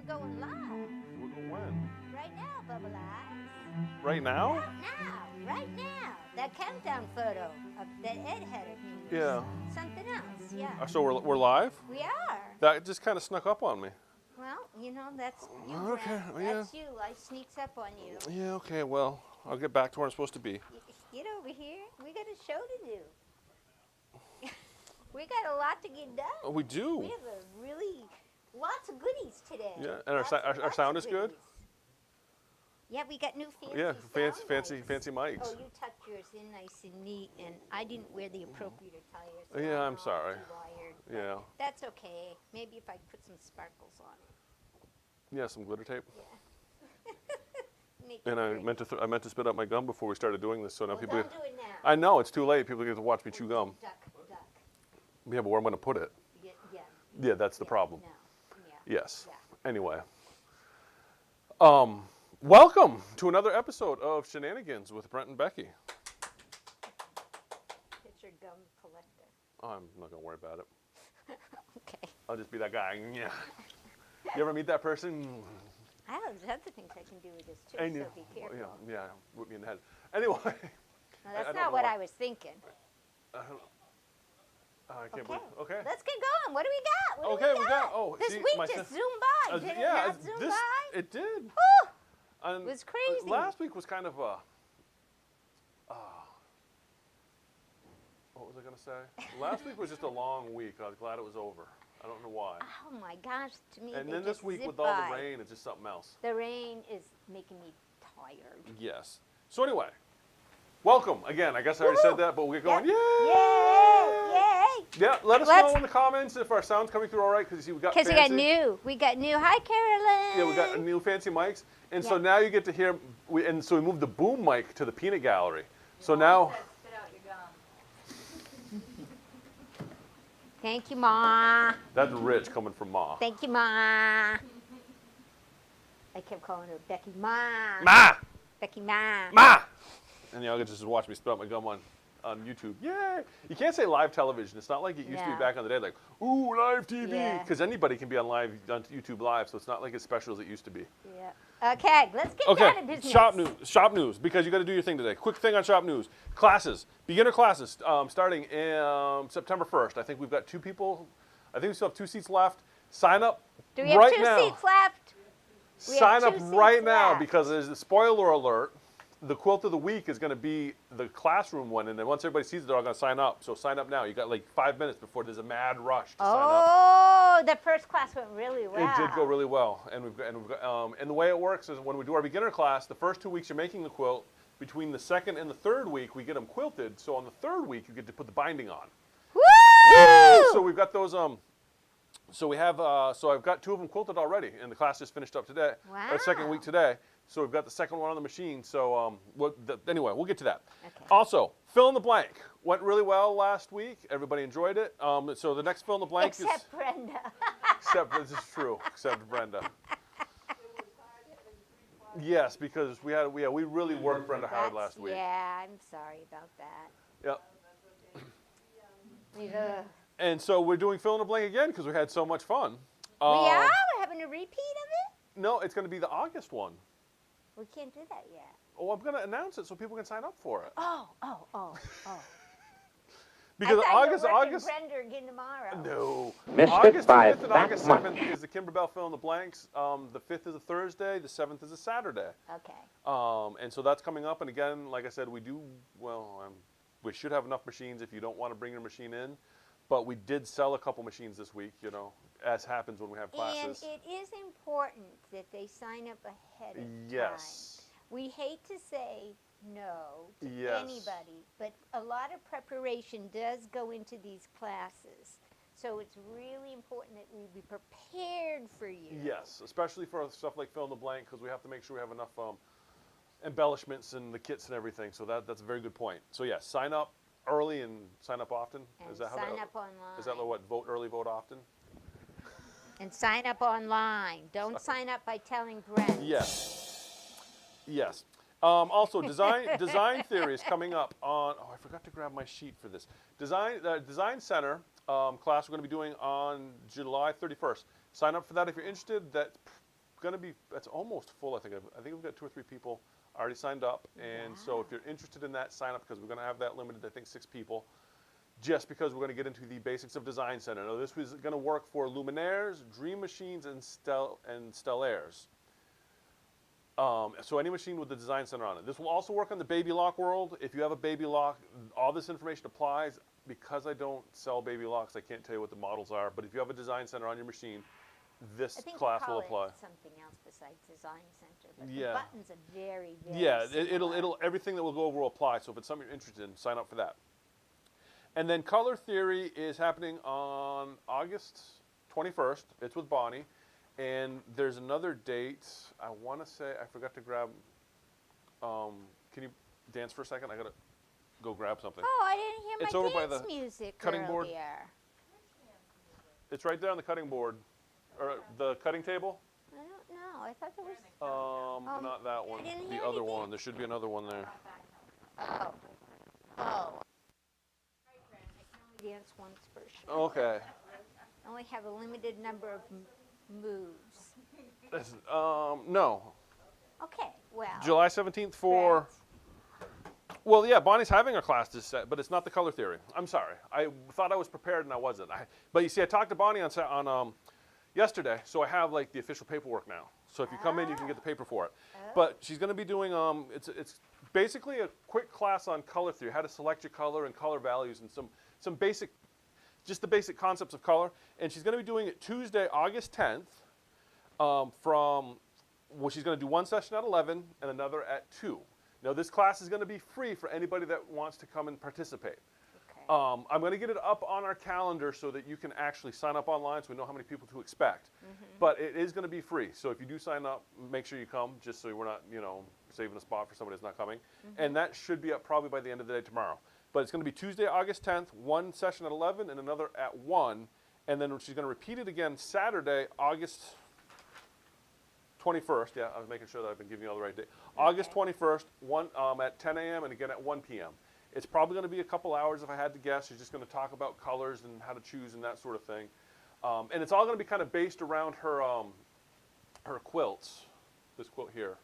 we're going live. When? Right now, Bubble Eyes. Right now? Right now. That countdown photo that Ed had of me. Yeah. Something else, yeah. So we're live? We are. That just kind of snuck up on me. Well, you know, that's you, Okay, Brad. yeah. That's you. Life sneaks up on you. Yeah, okay, well, I'll get back to where I'm supposed to be. Get over here. We got a show to do. We got a lot to get done. Oh, we do. We have a really lots of goodies today. Yeah, and Lots our of sound is good? goodies. Yeah, we got new fancy Yeah, sound fancy mics. Oh, you tucked yours in nice and neat, and I didn't wear the appropriate attire. So Yeah, I'm all sorry. wired, Yeah. that's okay. Maybe if I put some sparkles on it. Yeah, some glitter tape. Yeah. Make it And I pretty. meant to spit out my gum before we started doing this, so now Well, people. don't do it now. I know it's too late. People get to watch me chew gum. Duck. Yeah, but where I'm going to put it? Yeah. Yeah, that's the Yeah, problem. No. Yeah. Yes. Yeah. Anyway. Welcome to another episode of Shenanigans with Brent and Becky. It's your gum collector. I'm not going to worry about it. Okay. I'll just be that guy. Yeah. You ever meet that person? I have other things I can do with this too, And so you, be careful. yeah, whip me in the head. Anyway. No, I that's don't not know what why. I was thinking. I can't believe. Okay. Let's get going. What do we got? What do Okay, we got. Oh, this see, week my just sen- zoomed by. Did it yeah, not zoom this by? it did. Whew. And, It was crazy. Last week was kind of a. What was I gonna say? Last week was just a long week. I was glad it was over. I don't know why. Oh my gosh, to me And they then just this week zip with all by. the rain, it's just something else. The rain is making me tired. Yes. So anyway, welcome again. I guess I already said that, but we're going. Yep. Yay! Yay! Yeah. Let us Let's- know in the comments if our sound's coming through all right. Because you see, we got. Because fancy. we got new. Hi, Carolyn. Yeah, we got new fancy mics, and so Yeah. now you get to hear. And so we moved the boom mic to the peanut gallery. So now. Thank you, Ma. That's rich coming from Ma. Thank you, Ma. I kept calling her Becky Ma. Ma! Becky Ma. Ma! And y'all get to just watch me spit out my gum on YouTube. Yay! You can't say live television. It's not like it used to be No. back in the day, like, ooh, live TV. Yeah. Because anybody can be on YouTube live, so it's not like as special as it used to be. Yeah. Okay, let's get down to Okay, business. shop news, because you got to do your thing today. Quick thing on shop news. Classes, beginner classes, starting September 1st. I think we've got 2 people. I think we still have 2 seats left. Sign up Do we have right 2 now. seats left? We have Sign up 2 seats right now left. because there's a spoiler alert. The quilt of the week is going to be the classroom one, and then once everybody sees it, they're all going to sign up. So sign up now. You got like 5 minutes before there's a mad rush to sign up. Oh, the first class went really well. It did go really well, and and the way it works is when we do our beginner class, the first 2 weeks you're making the quilt. Between the second and the third week, we get them quilted. So on the third week, you get to put the binding on. Woo! So we've got those. So we have. So I've got 2 of them quilted already, and the class just finished up today. Our second Wow. week today. So we've got the second one on the machine. So anyway, we'll get to that. Okay. Also, fill in the blank went really well last week. Everybody enjoyed it. So the next fill in the blank Except Brenda. except this is true. Except Brenda. Yes, because we really worked Brenda hard last week. Yeah, I'm sorry about that. Yeah. Yeah. And so we're doing fill in the blank again because we had so much fun. We are? We're having a repeat of No, it's going to be the August one. it? We can't do that yet. Oh, I'm going to announce it so people can sign up for it. Oh. Because I thought August, you were working August. Brenda again tomorrow. No. Missed it August by 5th and that August much. 7th is the Kimberbell fill in the blanks. The 5th is a Thursday. The 7th is a Saturday. Okay. And so that's coming up. And again, like I said, we should have enough machines if you don't want to bring your machine in. But we did sell a couple machines this week, as happens when we have classes. And it is important that they sign up ahead of time. Yes. We hate to say no to Yes. anybody, but a lot of preparation does go into these classes. So it's really important that we be prepared for you. Yes, especially for stuff like fill in the blank, because we have to make sure we have enough embellishments and the kits and everything. So that's a very good point. So yes, sign up early and sign up often. And Is that how sign that, up online. Is that what vote early, vote often? And sign up online. Don't sign up by telling Brent. Yes. Yes. Also, design theory is coming up on. Oh, I forgot to grab my sheet for this. Design Center class we're going to be doing on July 31st. Sign up for that if you're interested. That's going to be, it's almost full. I think we've got 2 or 3 people already signed up. And so if Wow. you're interested in that, sign up because we're going to have that limited, I think 6 people. Just because we're going to get into the basics of Design Center. Now, this was going to work for Luminaires, Dream Machines, and Stellaires. So any machine with the Design Center on it. This will also work on the Baby Lock world. If you have a Baby Lock, all this information applies. Because I don't sell Baby Locks, I can't tell you what the models are. But if you have a Design Center on your machine, this I think class call will it apply. something else besides Design Center, but Yeah. the buttons are very, very Yeah, similar. it'll everything that we'll go over will apply. So if it's something you're interested in, sign up for that. And then Color Theory is happening on August 21st. It's with Bonnie. And there's another date. I want to say, I forgot to grab. Can you dance for a second? I got to go grab something. Oh, I didn't hear It's my over by dance the music cutting board. earlier. It's right there on the cutting board. Or the cutting table. I don't know. I thought there was. Not that one. didn't The hear other anything. one. There should be another one there. Oh. Oh. Dance once per show. Okay. I only have a limited number of moves. No. Okay, well. July 17th for. that's- Well, yeah, Bonnie's having a class this set, but it's not the Color Theory. I'm sorry. I thought I was prepared and I wasn't. But you see, I talked to Bonnie on yesterday, so I have like the official paperwork now. So if you come in, you can get the paper for it. But she's going to be doing it's basically a quick class on color theory, how to select your color and color values, and some basic, just the basic concepts of color. And she's going to be doing it Tuesday, August 10th, she's going to do one session at 11 and another at 2. Now, this class is going to be free for anybody that wants to come and participate. Okay. I'm going to get it up on our calendar so that you can actually sign up online so we know how many people to expect. But it is going to be free. So if you do sign up, make sure you come just so we're not, saving a spot for somebody that's not coming. And that should be up probably by the end of the day tomorrow. But it's going to be Tuesday, August 10th, one session at 11 and another at 1. And then she's going to repeat it again Saturday, August 21st. Yeah, I was making sure that I've been giving you all the right date. August 21st, at 10 a.m. and again at 1 p.m. It's probably going to be a couple hours if I had to guess. She's just going to talk about colors and how to choose and that sort of thing. And it's all going to be kind of based around her quilts. This quilt here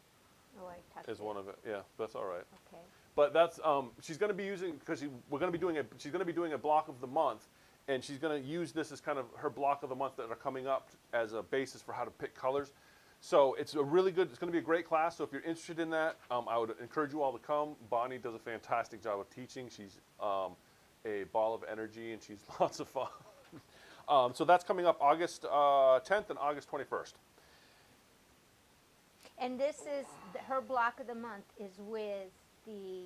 Oh, I touched is it. one of it. Yeah, that's all right. Okay. But that's she's going to be using because we're going to be doing she's going to be doing a block of the month, and she's going to use this as kind of her block of the month that are coming up as a basis for how to pick colors. So it's a really good. It's going to be a great class. So if you're interested in that, I would encourage you all to come. Bonnie does a fantastic job of teaching. She's a ball of energy, and she's lots of fun. So that's coming up August 10th and August 21st. And this is, her block of the month is with the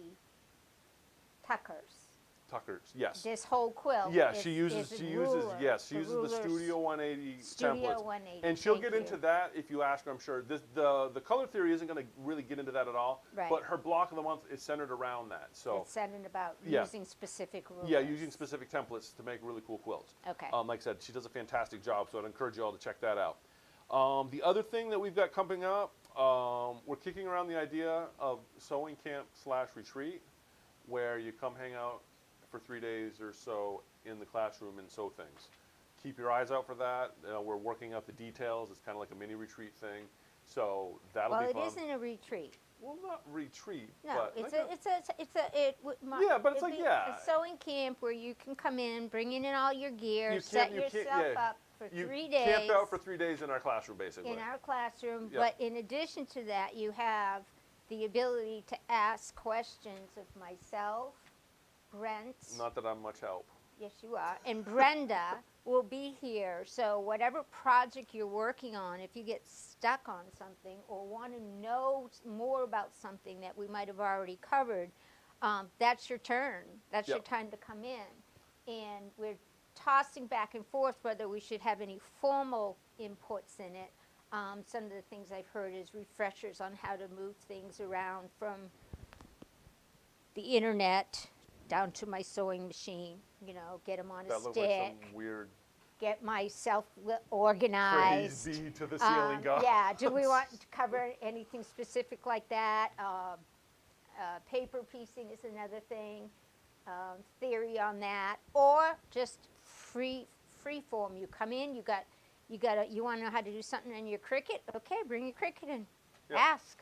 Tuckers. Tucker's, yes. This whole quilt. Yeah, is- she uses is she a uses ruler, yes, she the uses the rulers. Studio 180 Studio templates. 180, And she'll thank get into you. that if you ask her, I'm sure. The color theory isn't going to really get into that at all. Right. But her block of the month is centered around that. So It's centered about Yeah. using specific rulers. yeah, using specific templates to make really cool quilts. Okay. Like I said, she does a fantastic job, so I'd encourage you all to check that out. The other thing that we've got coming up, we're kicking around the idea of sewing camp / retreat, where you come hang out for 3 days or so in the classroom and sew things. Keep your eyes out for that. We're working out the details. It's kind of like a mini retreat thing. So that'll Well, be it fun. isn't a retreat. Well, not retreat, No, but it's like Yeah, but it's it'd like, be yeah. a sewing camp where you can come in, bring in all your gear, You set can't- you can't- yourself yeah. up for you 3 days camped out for 3 days in our classroom, basically. in our classroom. Yep. But in addition to that, you have the ability to ask questions of myself, Brent. Not that I'm much help. Yes, you are. And Brenda will be here. So whatever project you're working on, if you get stuck on something or want to know more about something that we might have already covered, that's your turn. That's your Yep. time to come in. And we're tossing back and forth whether we should have any formal inputs in it. Some of the things I've heard is refreshers on how to move things around from the internet down to my sewing machine, get them on a That looks like stick, some weird get myself organized. crazy to the ceiling guy. Yeah, do we want to cover anything specific like that? Paper piecing is another thing, theory on that, or just free form. You come in, you got You want to know how to do something in your Cricut? Okay, bring your Cricut in. Yep. Ask.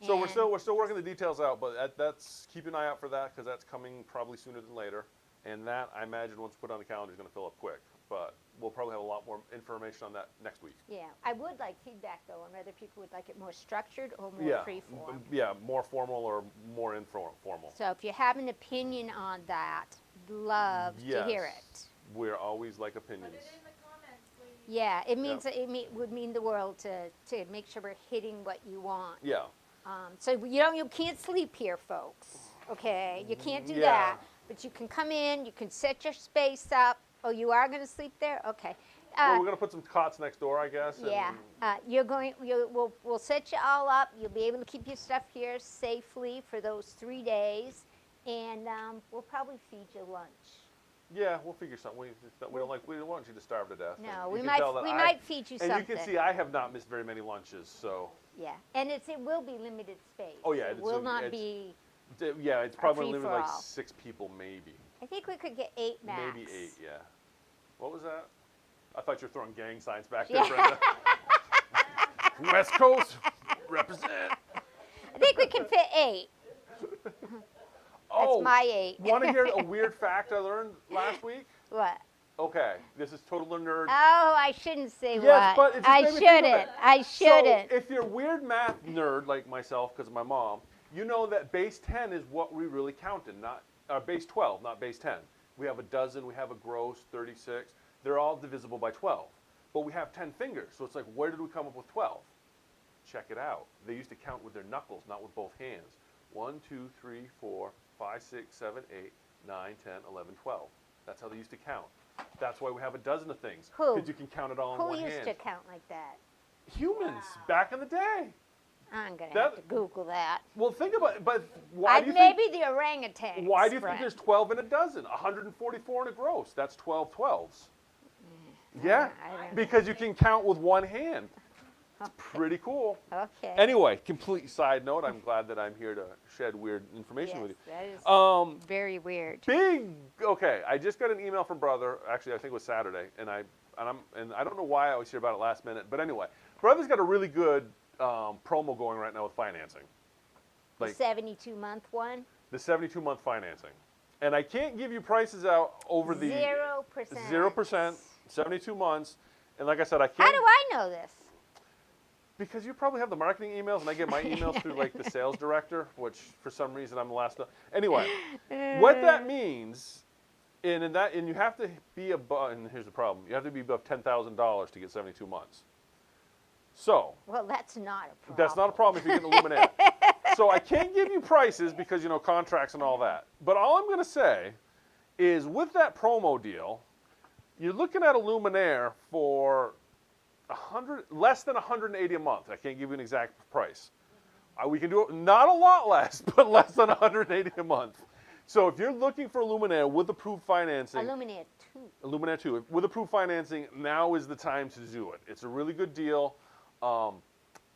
So And- we're still working the details out, but that's keep an eye out for that because that's coming probably sooner than later. And that I imagine once put on the calendar is going to fill up quick. But we'll probably have a lot more information on that next week. Yeah, I would like feedback though on whether people would like it more structured or more Yeah, freeform. yeah, more formal or more informal. So if you have an opinion on that, love to hear Yes. it. We're always like opinions. Put it in the comments, please. Yeah, it means would mean the world to make sure we're hitting what you want. Yeah. So you can't sleep here, folks. Okay, you can't do Yeah. that. But you can come in. You can set your space up. Oh, you are going to sleep there? Okay. Well, we're gonna put some cots next door, I guess. Yeah, and- we'll set you all up. You'll be able to keep your stuff here safely for those 3 days, and we'll probably feed you lunch. Yeah, we'll figure something. We don't want you to starve to death. No, And we you can might tell that we I- might feed you And something. you can see I have not missed very many lunches, so Yeah, and it will be limited space. Oh, yeah, it it's will a- not it's- be. yeah, it's probably limited like free-for-all. 6 people, maybe. I think we could get 8 max. Maybe 8, yeah. What was that? I thought you were throwing gang signs back there, Yeah. Brenda. West Coast, represent. I think we can fit 8. Oh, That's my 8. want to hear a weird fact I learned last week? What? Okay, this is total nerd. Oh, I shouldn't say Yes, what. but it just I made me think of shouldn't. it. I shouldn't. So if you're a weird math nerd like myself, because of my mom, you know that base 10 is what we really counted, not base 12, not base 10. We have a dozen, we have a gross, 36. They're all divisible by 12. But we have 10 fingers, so it's like, where did we come up with 12? Check it out. They used to count with their knuckles, not with both hands. 1, 2, 3, 4, 5, 6, 7, 8, 9, 10, 11, 12. That's how they used to count. That's why we have a dozen of things. Who? Because you can count it all in Who one used hand. to count like that? Humans, back in the day. I'm gonna That- have to Google that. Well, think about it. But why do you Maybe think? the orangutans. Why do you think Brent. there's 12 in a dozen? 144 in a gross. That's 12 12s. Yeah, I don't know. because you can count with one hand. It's pretty cool. Okay. Anyway, complete side note. I'm glad that I'm here to shed weird information yes, with you. that is Very very weird. okay. I just got an email from brother. Actually, I think it was Saturday, and I don't know why I always hear about it last minute. But anyway, brother's got a really good promo going right now with financing, The like 72-month one. the 72-month financing, and I can't give you prices out over the 0%. 0%, 72 months, and like I said, I can't. How do I know this? Because you probably have the marketing emails, and I get my emails through like the sales director, which for some reason I'm the last. Anyway, what that means, and you have to be above. And here's the problem: you have to be above $10,000 to get 72 months. So Well, that's not a problem. that's not a problem if you get an Luminaire. So I can't give you prices because contracts and all that. But all I'm going to say is with that promo deal, you're looking at a Luminaire for less than 180 a month. I can't give you an exact price. We can do it not a lot less, but less than 180 a month. So if you're looking for a Luminaire with approved financing, Illuminate 2. Luminaire 2, with approved financing, now is the time to do it. It's a really good deal.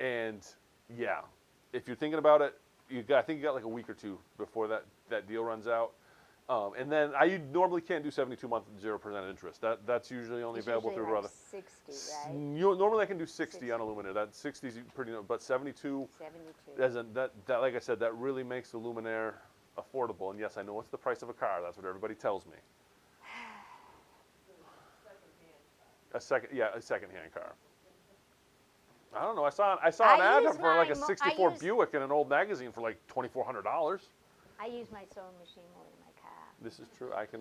And yeah, if you're thinking about it, I think you got like a week or two before that deal runs out. And then I normally can't do 72 month 0% interest. That's usually only It's available usually through like brother. 60, right? Normally I can do 60 on a Luminaire. That 60 is pretty, but 72 72. that like I said, that really makes the Luminaire affordable. And yes, I know it's the price of a car. That's what everybody tells me. A second-hand car. I don't know. I saw an I ad use for like a mine mo- I '64 use- Buick in an old magazine for like $2,400. I use my sewing machine more than my car. This is true. I can.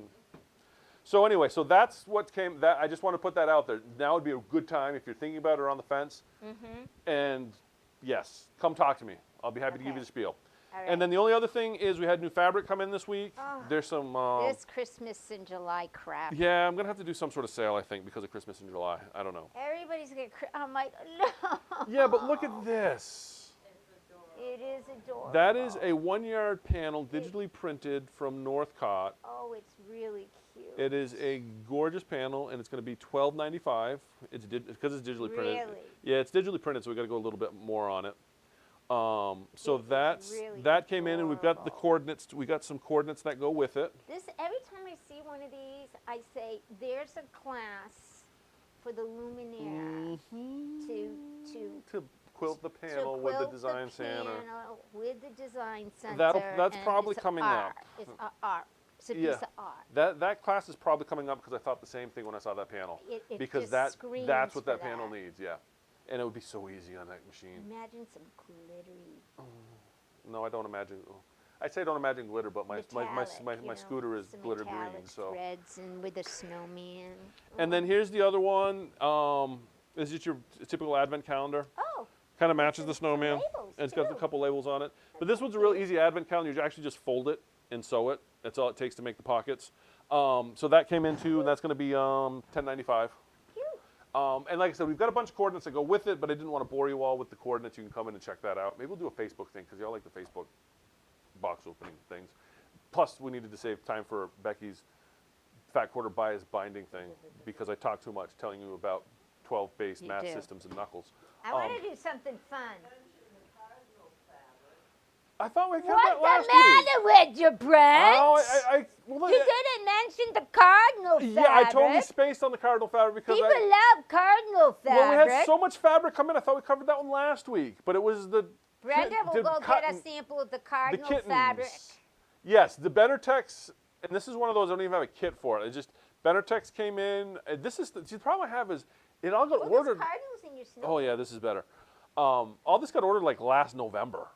So anyway, so that's what came. That I just want to put that out there. Now would be a good time if you're thinking about it or on the fence. Mm-hmm. And yes, come talk to me. I'll be happy to give Okay. you the spiel. All right. And then the only other thing is we had new fabric come in this week. Oh. There's some. This Christmas in July crap. Yeah, I'm gonna have to do some sort of sale, I think, because of Christmas in July. I don't know. Everybody's gonna. I'm like, no. Yeah, but look at this. It is adorable. That is a 1-yard panel, digitally printed from Northcott. Oh, it's really cute. It is a gorgeous panel, and it's going to be $12.95. It's because it's digitally printed. Really? Yeah, it's digitally printed, so we got to go a little bit more on it. So It is that's really that came in, and we've got the adorable. coordinates. We got some coordinates that go with it. This every time I see one of these, I say, "There's a class for the luminaire To quilt the to panel with the quilt design center. panel with the design center. That's and probably it's coming art. up. It's art. It's a Yeah. piece of art. That class is probably coming up because I thought the same thing when I saw that panel. It because just that's screams what for that panel that. needs, yeah. And it would be so easy on that machine. Imagine some glittery No, I don't imagine. I'd say don't imagine glitter, but my metallic, scooter is some glitter metallic green. So. threads and with a snowman. And then here's the other one. This is your typical advent calendar. Oh, Kind of matches the some snowman. labels, And it's got a too. couple labels on it. But this one's a real easy advent calendar. You actually just fold it and sew it. That's all it takes to make the pockets. So that came into, and that's going to be $10.95. cute. And like I said, we've got a bunch of coordinates that go with it, but I didn't want to bore you all with the coordinates. You can come in and check that out. Maybe we'll do a Facebook thing because y'all like the Facebook box opening things. Plus, we needed to save time for Becky's Fat Quarter Bias binding thing because I talk too much telling you about 12-based You math do. systems and knuckles. I want to do something fun. I thought we covered What's that last the week. matter with you, Brent? Oh, well, You didn't mention the cardinal fabric. yeah, I totally spaced on the cardinal fabric because People love cardinal fabric. well, we had so much fabric come in. I thought we covered that one last week, but it was the Brenda will the go cotton- get a sample of the the cardinal kittens. fabric. Yes, the Benertex, and this is one of those I don't even have a kit for it. It's just Benertex came in. This is the problem I have is it all got Oh, ordered. there's cardinals in your snow. Oh yeah, this is better. All this got ordered like last November.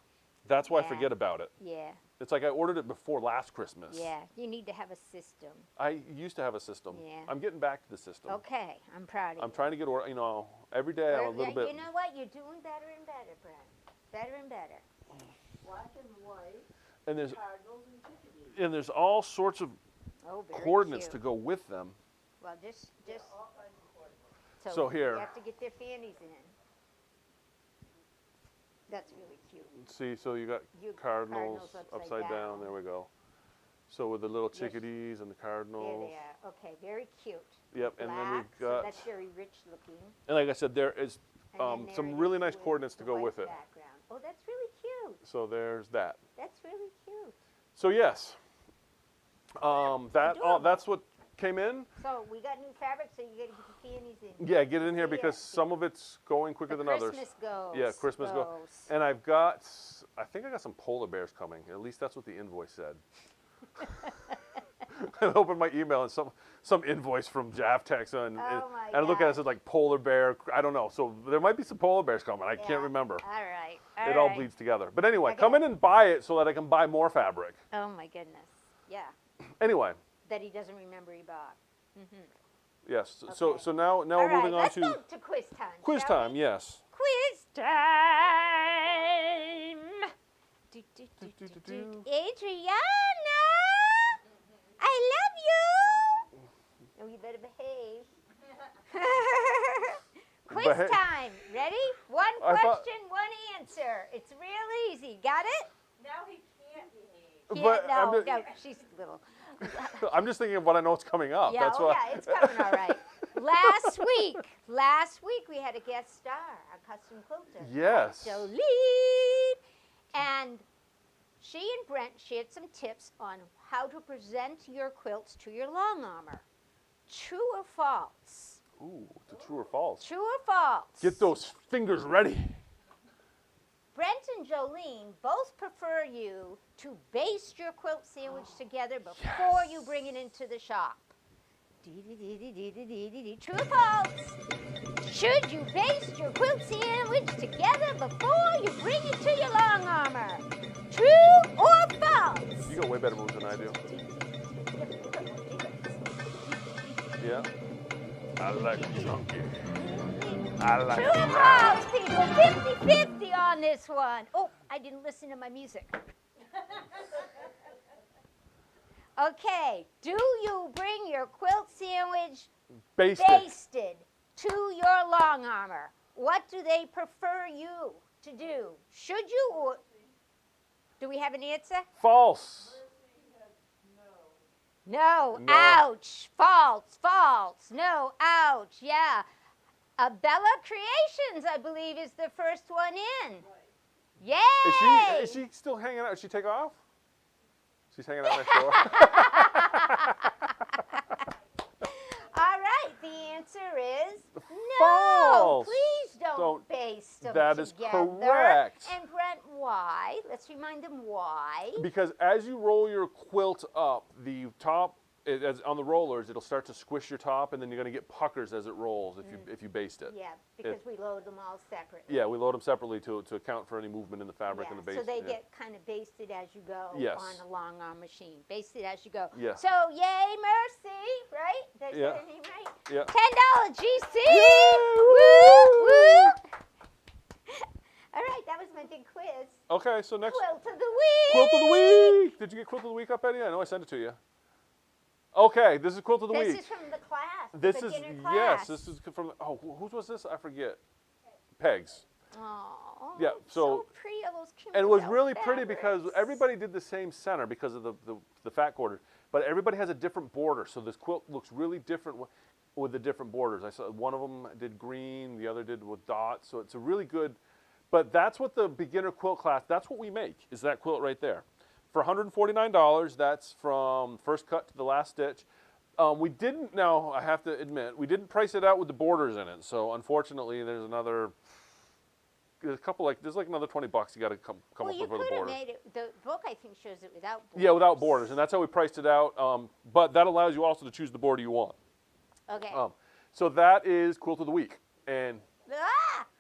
That's why I Yeah. forget about it. Yeah, It's like I ordered it before last Christmas. yeah. You need to have a system. I used to have a system. Yeah. I'm getting back to the system. Okay, I'm proud of I'm you. trying to get every day I'm a little bit. You know what? You're doing better and better, Brent. Better and better. Black and white, And there's cardinals and chickadees. there's all sorts of Oh, very coordinates cute. to go with them. Well, just All kinds of coordinates. So here- you have to get their fannies in. That's really cute. See, so you got You cardinals upside down. down. There we go. So with the little Yes. chickadees and the There cardinals. they are. Okay, very cute. Yep, and then Black, we've so got, that's very rich looking. and like I said, there is And then there some it really is nice with coordinates to the go white with it. Background. Oh, that's really cute. So there's that. That's really cute. So yes, Adorable. that's what came in. So we got new fabric, so you got to get the fannies in. Yeah, get it in here Yeah, because some of it's going quicker the than others. Christmas goes. Yeah, Christmas goes. And I think I got some polar bears coming. At least that's what the invoice said. I opened my email and some invoice from Javtex and Oh my and I look at it, it gosh. says like polar bear. I don't know. So there might be some polar bears coming. I Yeah. can't remember. All right. It all bleeds together. But anyway, Okay. come in and buy it so that I can buy more fabric. Oh my goodness. Yeah. Anyway, That he doesn't remember he bought. yes. Okay. So now All we're right, moving on let's to go to quiz time. quiz shall time. we? Yes. Quiz time. Adriana, I love you. Oh, you better behave. Quiz Beha- time. Ready? One I thought- question, one answer. It's real easy. Got it? Now he can't behave. But Yeah, I'm no, just- no, she's little. I'm just thinking of what I know is coming up. Yeah, That's oh why. yeah, it's coming all right. Last week we had a guest star, a custom quilter. Yes. Jolene. And she and Brent shared some tips on how to present your quilts to your long armor. True or false? Ooh, the true or false. True or false? Get those fingers ready. Brent and Jolene both prefer you to baste your quilt sandwich together before you bring it into the shop. Dee-dee-dee-dee-dee-dee-dee-dee. True or false? Should you baste your quilt sandwich together before you bring it to your long armor? True or false? You got way better moves than I do. Yeah. I like chunky. I like True or false, people? 50-50 on this one. Oh, I didn't listen to my music. Okay, do you bring your quilt sandwich basted. basted to your long armor? What do they prefer you to do? Should you or do we have an answer? False. No. No. Ouch. False. False. No. Ouch. Yeah. Bella Creations, I believe, is the first one in. Yay! Is she still hanging out? Did she take off? She's hanging out next door. All right. The answer is That is together. correct. And Brent, why? Let's remind them why. Because as you roll your quilt up, the top, as on the rollers, it'll start to squish your top, and then you're going to get puckers as it rolls if you baste it. Yeah, because we load them all separately. Yeah, we load them separately to account for any movement in the fabric Yeah, and the base. so they yeah. get kind of basted as you go Yes. on a long arm machine. Basted as you go. Yeah. So yay, Mercy, right? Did I say Yeah. her name right? Yeah. $10 GC. Yay, Woo, woo. All right, that was my big quiz. Okay, so next Quilt of the week. quilt of the week. Did you get quilt of the week up, Eddie? I know I sent it to you. Okay, this is quilt of the This week. is from the class. This is beginner class. yes. This is from. Oh, whose was this? I forget. Peg's. Oh, Yeah, so- pretty. All those And it was Kimberly really pretty because fabrics. everybody did the same center because of the fat quarter, but everybody has a different border. So this quilt looks really different with the different borders. I saw one of them did green, the other did with dots. So it's a really good. But that's what the beginner quilt class. That's what we make. Is that quilt right there? For $149. That's from first cut to the last stitch. We didn't. Now I have to admit we didn't price it out with the borders in it. So unfortunately, there's another. There's a couple there's like another $20 you got to come Well, up you with for the could have borders. made it. The book, I think, shows it without borders. Yeah, without borders, and that's how we priced it out. But that allows you also to choose the border you want. Okay. So that is quilt of the week, and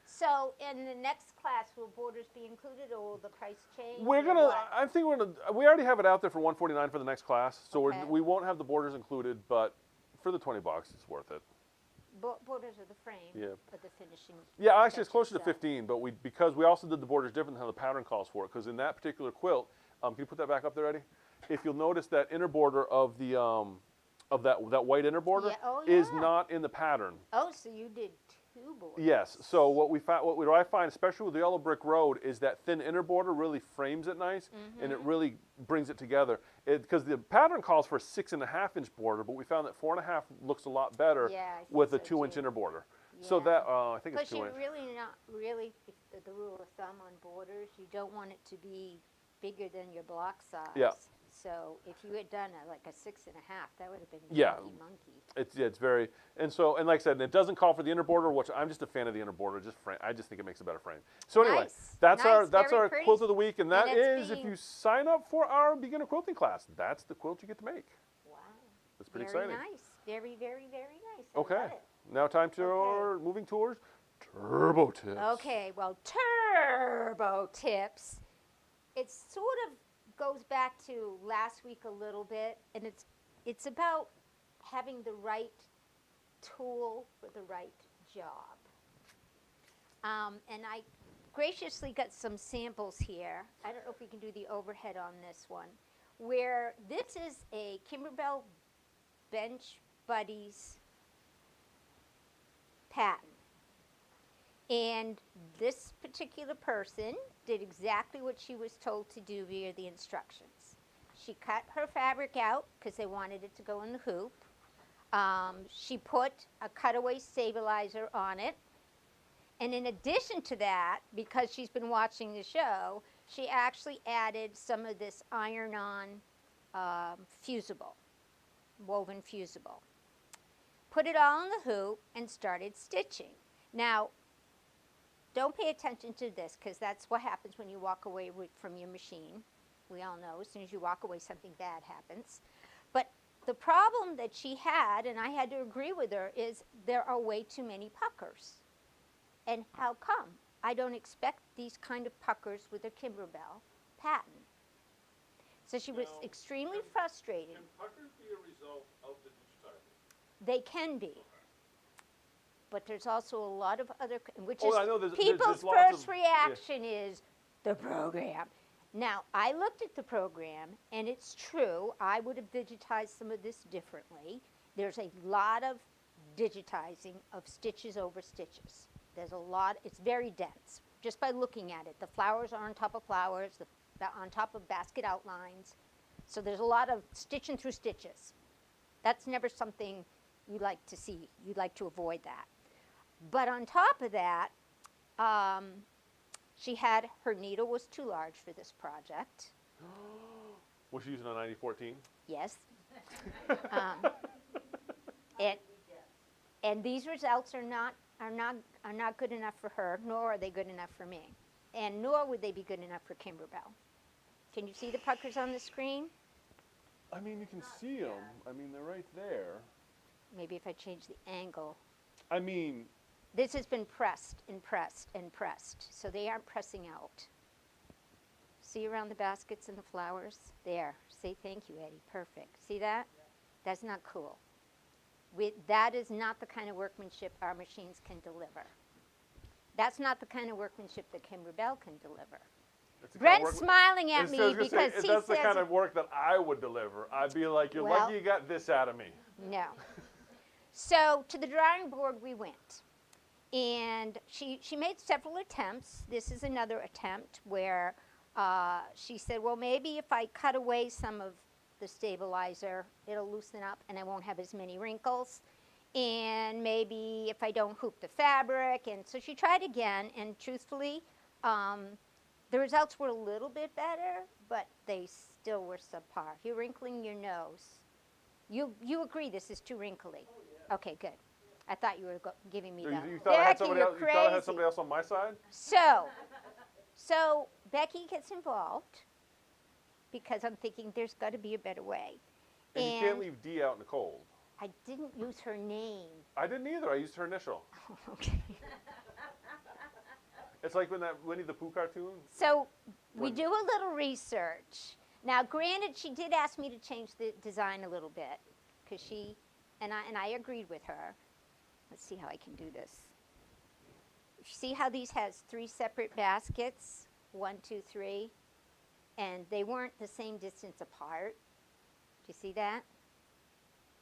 So in the next class, will borders be included, or will the price change? we're or gonna. what? I think we're gonna. We already have it out there for $149 for the next class, so Okay. we won't have the borders included, but for the $20, it's worth it. Borders are the frame. Yeah. But the finishing. Yeah, actually, it's closer to touches, 15, but because we also did the borders different than how the pattern calls for it. Because in that particular quilt, can you put that back up there, Eddie? If you'll notice that inner border of the of that white inner border Yeah, oh, is yeah. not in the pattern. Oh, so you did two borders. Yes. So what I find, especially with the yellow brick road, is that thin inner border really frames it nice, and it really brings it together. Because the pattern calls for a 6.5-inch border, but we found that 4.5 looks a lot better Yeah, I think with a so, 2-inch too. inner border. So Yeah. that I think it's Because 2 you inch. really not really the rule of thumb on borders, you don't want it to be bigger than your block size. Yeah. So if you had done like a 6.5, that would have been Yeah. monkey. It's very and like I said, it doesn't call for the inner border, which I'm just a fan of the inner border. I just think it makes a better frame. So anyway, Nice. that's Nice, that's very our pretty. quilt of the week, and that And it's is if being- you sign up for our beginner quilting class, that's the quilt you get to make. Wow. That's pretty Very exciting. nice. Very, very, very nice. I Okay, love it. now time to Okay. our moving tours, turbo tips. Okay, well, turbo tips. It sort of goes back to last week a little bit, and it's about having the right tool for the right job. And I graciously got some samples here. I don't know if we can do the overhead on this one, where this is a Kimberbell Bench Buddies pattern. And this particular person did exactly what she was told to do via the instructions. She cut her fabric out because they wanted it to go in the hoop. She put a cutaway stabilizer on it. And in addition to that, because she's been watching the show, she actually added some of this iron-on fusible, woven fusible. Put it all in the hoop and started stitching. Now, don't pay attention to this because that's what happens when you walk away from your machine. We all know as soon as you walk away, something bad happens. But the problem that she had, and I had to agree with her, is there are way too many puckers. And how come? I don't expect these kind of puckers with a Kimberbell pattern. So she was Now, extremely frustrated. puckers be a result of the digitizing? They can be. But there's also a lot of other, which Oh, is I know there's people's lots first of- reaction is the program. Now, I looked at the program, and it's true, I would have digitized some of this differently. There's a lot of digitizing of stitches over stitches. There's a lot, it's very dense, just by looking at it. The flowers are on top of flowers, on top of basket outlines. So there's a lot of stitching through stitches. That's never something you like to see. You'd like to avoid that. But on top of that, her needle was too large for this project. Was she using a 9014? Yes. And these results are not are not good enough for her, nor are they good enough for me. And nor would they be good enough for Kimberbell. Can you see the puckers on the screen? I mean, you can see them. I mean, they're right there. Maybe if I change the angle. I mean, This has been pressed and pressed and pressed, so they aren't pressing out. See around the baskets and the flowers? There. Say thank you, Eddie. Perfect. See that? That's not cool. That is not the kind of workmanship our machines can deliver. That's not the kind of workmanship that Kimberbell can deliver. that's the kind of Brent's work- smiling at I was me gonna say, because he that's the says kind of work that I would deliver. I'd be like, you're Well- lucky you got this out of me. no. So to the drawing board we went. And she made several attempts. This is another attempt where she said, well, maybe if I cut away some of the stabilizer, it'll loosen up and I won't have as many wrinkles. And maybe if I don't hoop the fabric. And so she tried again, and truthfully, the results were a little bit better, but they still were subpar. You're wrinkling your nose. You agree this is too wrinkly? Okay, good. I thought you were giving me that. You thought I had Becky, somebody you're else? You thought I had crazy. somebody else on my side? So Becky gets involved because I'm thinking there's got to be a better way. And you can't leave D out in the cold. I didn't use her name. I didn't either. I used her initial. Okay. It's like when that Winnie the Pooh cartoon. So we When- do a little research. Now, granted, she did ask me to change the design a little bit because and I agreed with her. Let's see how I can do this. See how these has 3 separate baskets? 1, 2, 3. And they weren't the same distance apart. Do you see that?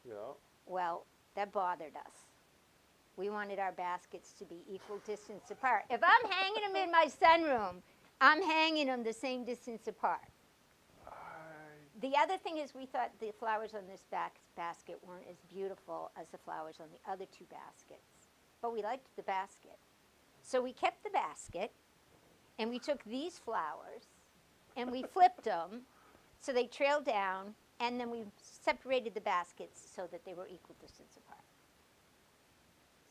Yeah. Well, that bothered us. We wanted our baskets to be equal distance apart. If I'm hanging them in my sunroom, I'm hanging them the same distance apart. The other thing is we thought the flowers on this basket weren't as beautiful as the flowers on the other 2 baskets. But we liked the basket. So we kept the basket, and we took these flowers, and we flipped them so they trailed down, and then we separated the baskets so that they were equal distance apart.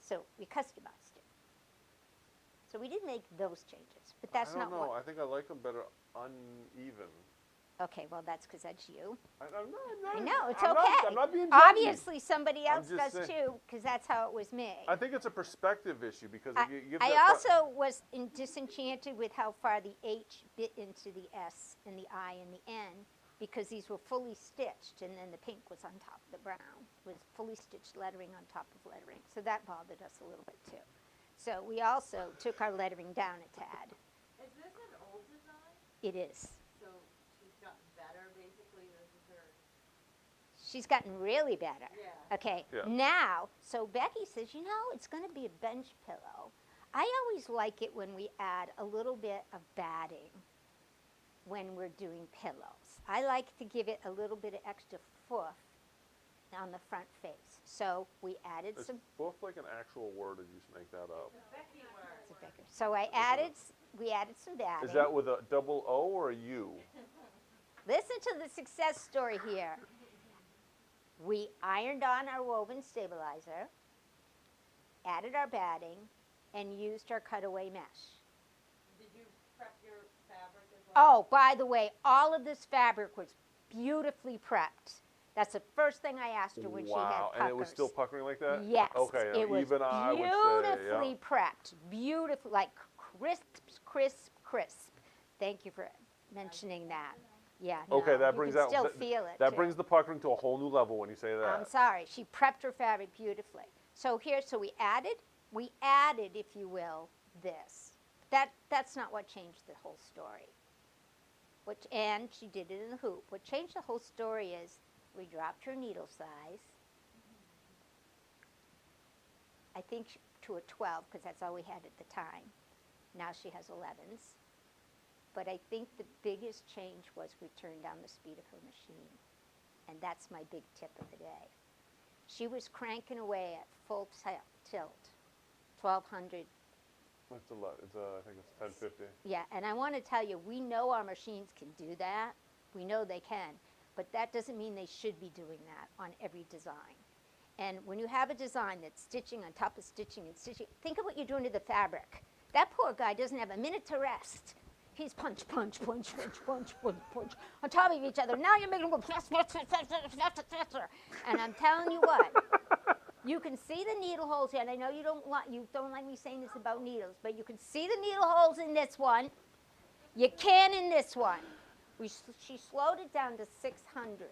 So we customized it. So we did make those changes, but that's I not don't know. what. I think I like them better uneven. Okay, well that's because that's you. I'm not, I know it's I'm okay. Not, I'm not being judgy. Obviously, somebody I'm else just does saying. too, because that's how it was made. I think it's a perspective issue because I, if you give I that fr- also was disenchanted with how far the H bit into the S and the I and the N, because these were fully stitched, and then the pink was on top of the brown, with fully stitched lettering on top of lettering. So that bothered us a little bit too. So we also took our lettering down a tad. Is this an old design? It is. So she's gotten better, basically, this is her, She's gotten really better. yeah. Okay, Yeah. now, so Becky says, you know, it's going to be a bench pillow. I always like it when we add a little bit of batting when we're doing pillows. I like to give it a little bit of extra foof on the front face. So we added Is some, both like an actual word, or did you just make that up? Becky word. so we added some batting. Is that with a double O or a U? Listen to the success story here. We ironed on our woven stabilizer, added our batting, and used our cutaway mesh. Did you prep your fabric as well? Oh, by the way, all of this fabric was beautifully prepped. That's the first thing I asked her when she had Wow, puckers. and it was still puckering like that? Yes, Okay, it was even I would say, beautifully yeah. prepped, beautiful, like crisp, crisp, crisp. Thank you for mentioning that. Yeah. Okay, no, that you brings can out still that, feel it. that too. brings the puckering to a whole new level when you say that. I'm sorry. She prepped her fabric beautifully. So here, so we added, if you will, this. That's not what changed the whole story. And she did it in the hoop. What changed the whole story is we dropped her needle size. I think to a 12 because that's all we had at the time. Now she has 11s. But I think the biggest change was we turned down the speed of her machine. And that's my big tip of the day. She was cranking away at full tilt, 1200. That's a lot. I think it's 1050. Yeah, and I want to tell you, we know our machines can do that. We know they can. But that doesn't mean they should be doing that on every design. And when you have a design that's stitching on top of stitching and stitching, think of what you're doing to the fabric. That poor guy doesn't have a minute to rest. He's punch, punch, punch, punch, punch, punch, punch, on top of each other. Now you're making them go faster, faster, faster, faster, faster. And I'm telling you what, you can see the needle holes here. And I know you don't like me saying this about needles, but you can see the needle holes in this one. You can in this one. She slowed it down to 600.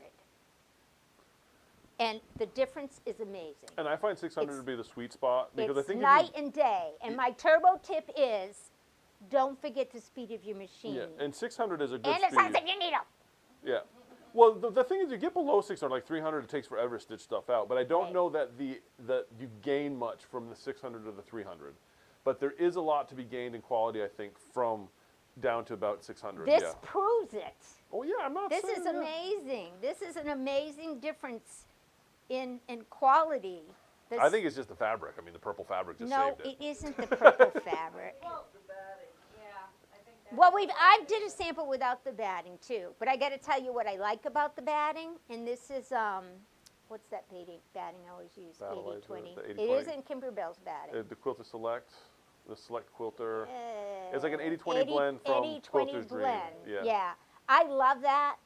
And the difference is amazing. And I find 600 to be the sweet spot because It's I think night and day. And my turbo tip is, don't forget the speed of your machine. yeah, and 600 is a good And the speed. size of your needle. Yeah. Well, the thing is, you get below 600, like 300, it takes forever to stitch stuff out. But I don't Right. know that that you gain much from the 600 to the 300. But there is a lot to be gained in quality, I think, from down to about 600. This yeah. proves it. Oh yeah, I'm not. This saying is that. amazing. This is an amazing difference in quality. This, I think it's just the fabric. I mean, the purple fabric just no, saved it. it isn't the purple fabric. Well, the batting, yeah, I think that's. Well, I did a sample without the batting too, but I got to tell you what I like about the batting, and this is what's that batting I always use? Battle Eyes, 80/20. the It 80/20. isn't Kimberbell's batting. The Quilter Select, the Select Quilter. Uh, It's like an 80/20 blend from 80/20 Quilter's Dream. blend. Yeah. I love that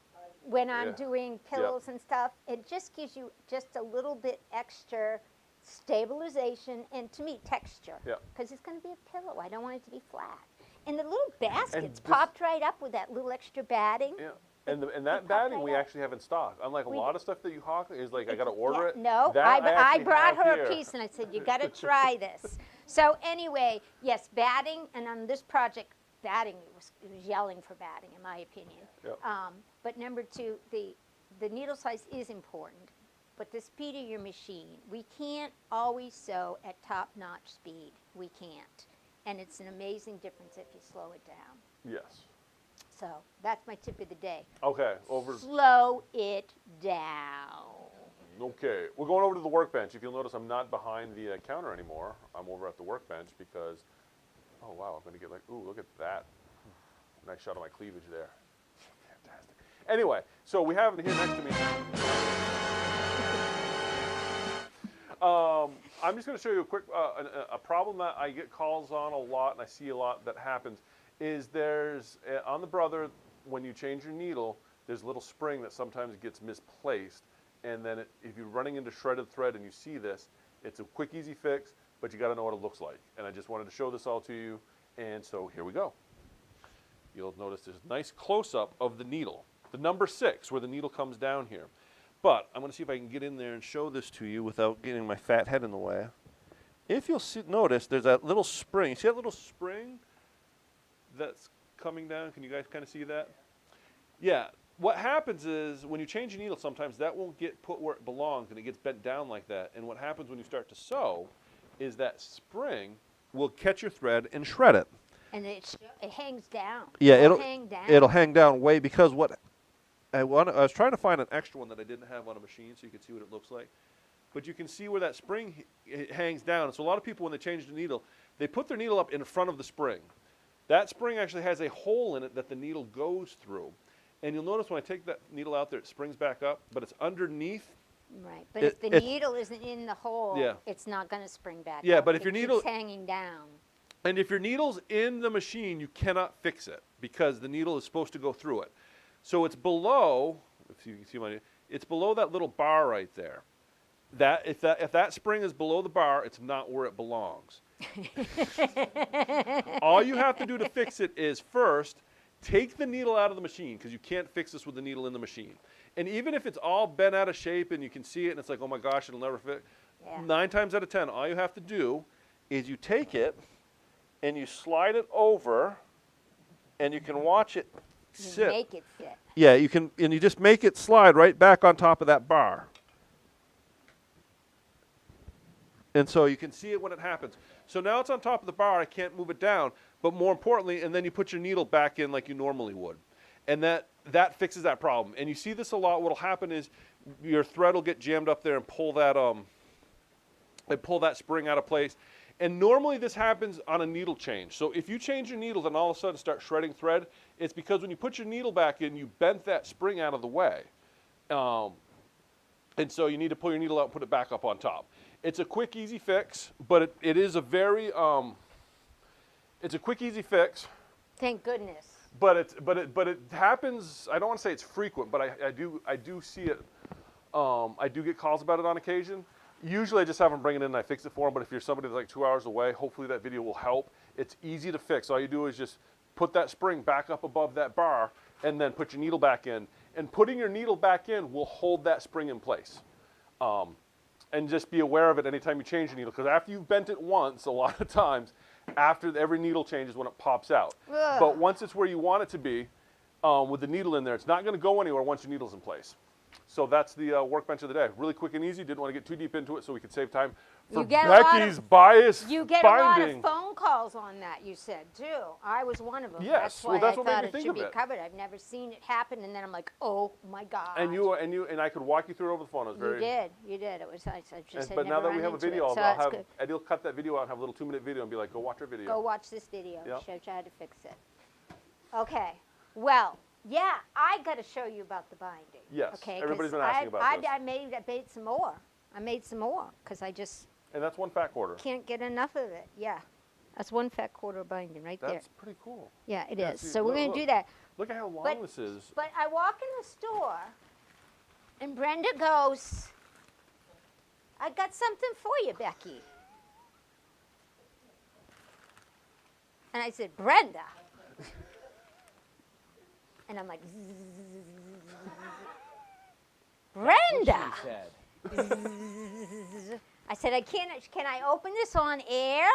when I'm Yeah. doing pillows and stuff. It just gives you just a little bit extra stabilization and, to me, texture. Yeah. Because it's going to be a pillow. I don't want it to be flat. And the little baskets this- popped right up with that little extra batting. Yeah. And that pop batting right we up. actually have in stock. Unlike a We lot do. of stuff that you hawk is like I It's- got to order yeah, it. No, That I actually brought have her here. a piece and I said, you got to try this. So anyway, yes, batting, and on this project, batting, it was yelling for batting, in my opinion. Yep. But number two, the needle size is important, but the speed of your machine, we can't always sew at top-notch speed. We can't. And it's an amazing difference if you slow it down. Yes. So that's my tip of the day. Okay. Over. Slow it down. Okay. We're going over to the workbench. If you'll notice, I'm not behind the counter anymore. I'm over at the workbench because, oh wow, I'm going to get like, ooh, look at that. Nice shot of my cleavage there. Fantastic. Anyway, so we have it here next to me. I'm just going to show you a quick a problem that I get calls on a lot, and I see a lot that happens. Is there's on the Brother, when you change your needle, there's a little spring that sometimes gets misplaced, and then if you're running into shredded thread and you see this, it's a quick, easy fix, but you got to know what it looks like. And I just wanted to show this all to you, and so here we go. You'll notice there's a nice close-up of the needle, the number 6, where the needle comes down here. But I'm going to see if I can get in there and show this to you without getting my fat head in the way. If you'll notice, there's that little spring. See that little spring that's coming down? Can you guys kind of see that? Yeah. What happens is when you change your needle, sometimes that won't get put where it belongs, and it gets bent down like that. And what happens when you start to sew is that spring will catch your thread and shred it. And it hangs down. Yeah, it'll hang down. It'll hang down way because what I was trying to find an extra one that I didn't have on a machine so you could see what it looks like. But you can see where that spring hangs down. So a lot of people, when they change the needle, they put their needle up in front of the spring. That spring actually has a hole in it that the needle goes through. And you'll notice when I take that needle out there, it springs back up, but it's underneath. Right, but It- if the it's- needle isn't in the hole, Yeah. it's not going to spring back Yeah, up. but if It your keeps needle- hanging down. And if your needle's in the machine, you cannot fix it because the needle is supposed to go through it. So it's below, if you can see it's below that little bar right there. If that spring is below the bar, it's not where it belongs. All you have to do to fix it is first take the needle out of the machine because you can't fix this with the needle in the machine. And even if it's all bent out of shape and you can see it and it's like, oh my gosh, it'll never fit. Yeah. 9 times out of 10, all you have to do is you take it and you slide it over and you can watch it You sit. make it fit. Yeah, you can, and you just make it slide right back on top of that bar. And so you can see it when it happens. So now it's on top of the bar, I can't move it down, but more importantly, and then you put your needle back in like you normally would. And that fixes that problem. And you see this a lot. What'll happen is your thread will get jammed up there and pull that spring out of place. And normally this happens on a needle change. So if you change your needles and all of a sudden start shredding thread, it's because when you put your needle back in, you bent that spring out of the way. And so you need to pull your needle out and put it back up on top. It's a quick, easy fix, but it is a very, it's a quick, easy fix. Thank goodness. But it happens. I don't want to say it's frequent, but I do see it. I do get calls about it on occasion. Usually I just have them bring it in and I fix it for them. But if you're somebody that's like 2 hours away, hopefully that video will help. It's easy to fix. All you do is just put that spring back up above that bar and then put your needle back in. And putting your needle back in will hold that spring in place. And just be aware of it anytime you change your needle, because after you've bent it once, a lot of times, after every needle change is when it pops out. Ugh. But once it's where you want it to be, with the needle in there, it's not going to go anywhere once your needle's in place. So that's the workbench of the day. Really quick and easy. Didn't want to get too deep into it so we could save time for You get a lot Becky's bias You get a lot finding. of phone calls on that, you said, too. I was one of them. Yes, That's well, why that's I what made thought me it think should of be it. covered. I've never seen it happen, and then I'm like, oh, my God. And I could walk you through it over the phone. It was very. You did. It was nice. I just had But now never that we run have a into it, video, so I'll that's have good. Eddie'll cut that video out and have a little 2-minute video and be like, go watch our video. Go watch this video. Yep. Shows you how to fix it. Okay. Well, yeah, I got to show you about the binding. Yes, Okay. everybody's 'cause been asking about this. I made some more. I made some more because I just And that's one fat quarter. can't get enough of it. Yeah. That's one fat quarter binding right there. That's pretty cool. Yeah, it yeah, is. see, So we're look, going to do look. that. Look at how long But- this is. But I walk in the store, and Brenda goes, I got something for you, Becky. And I said, Brenda. And I'm like, Brenda. She said. I said, can I open this on air?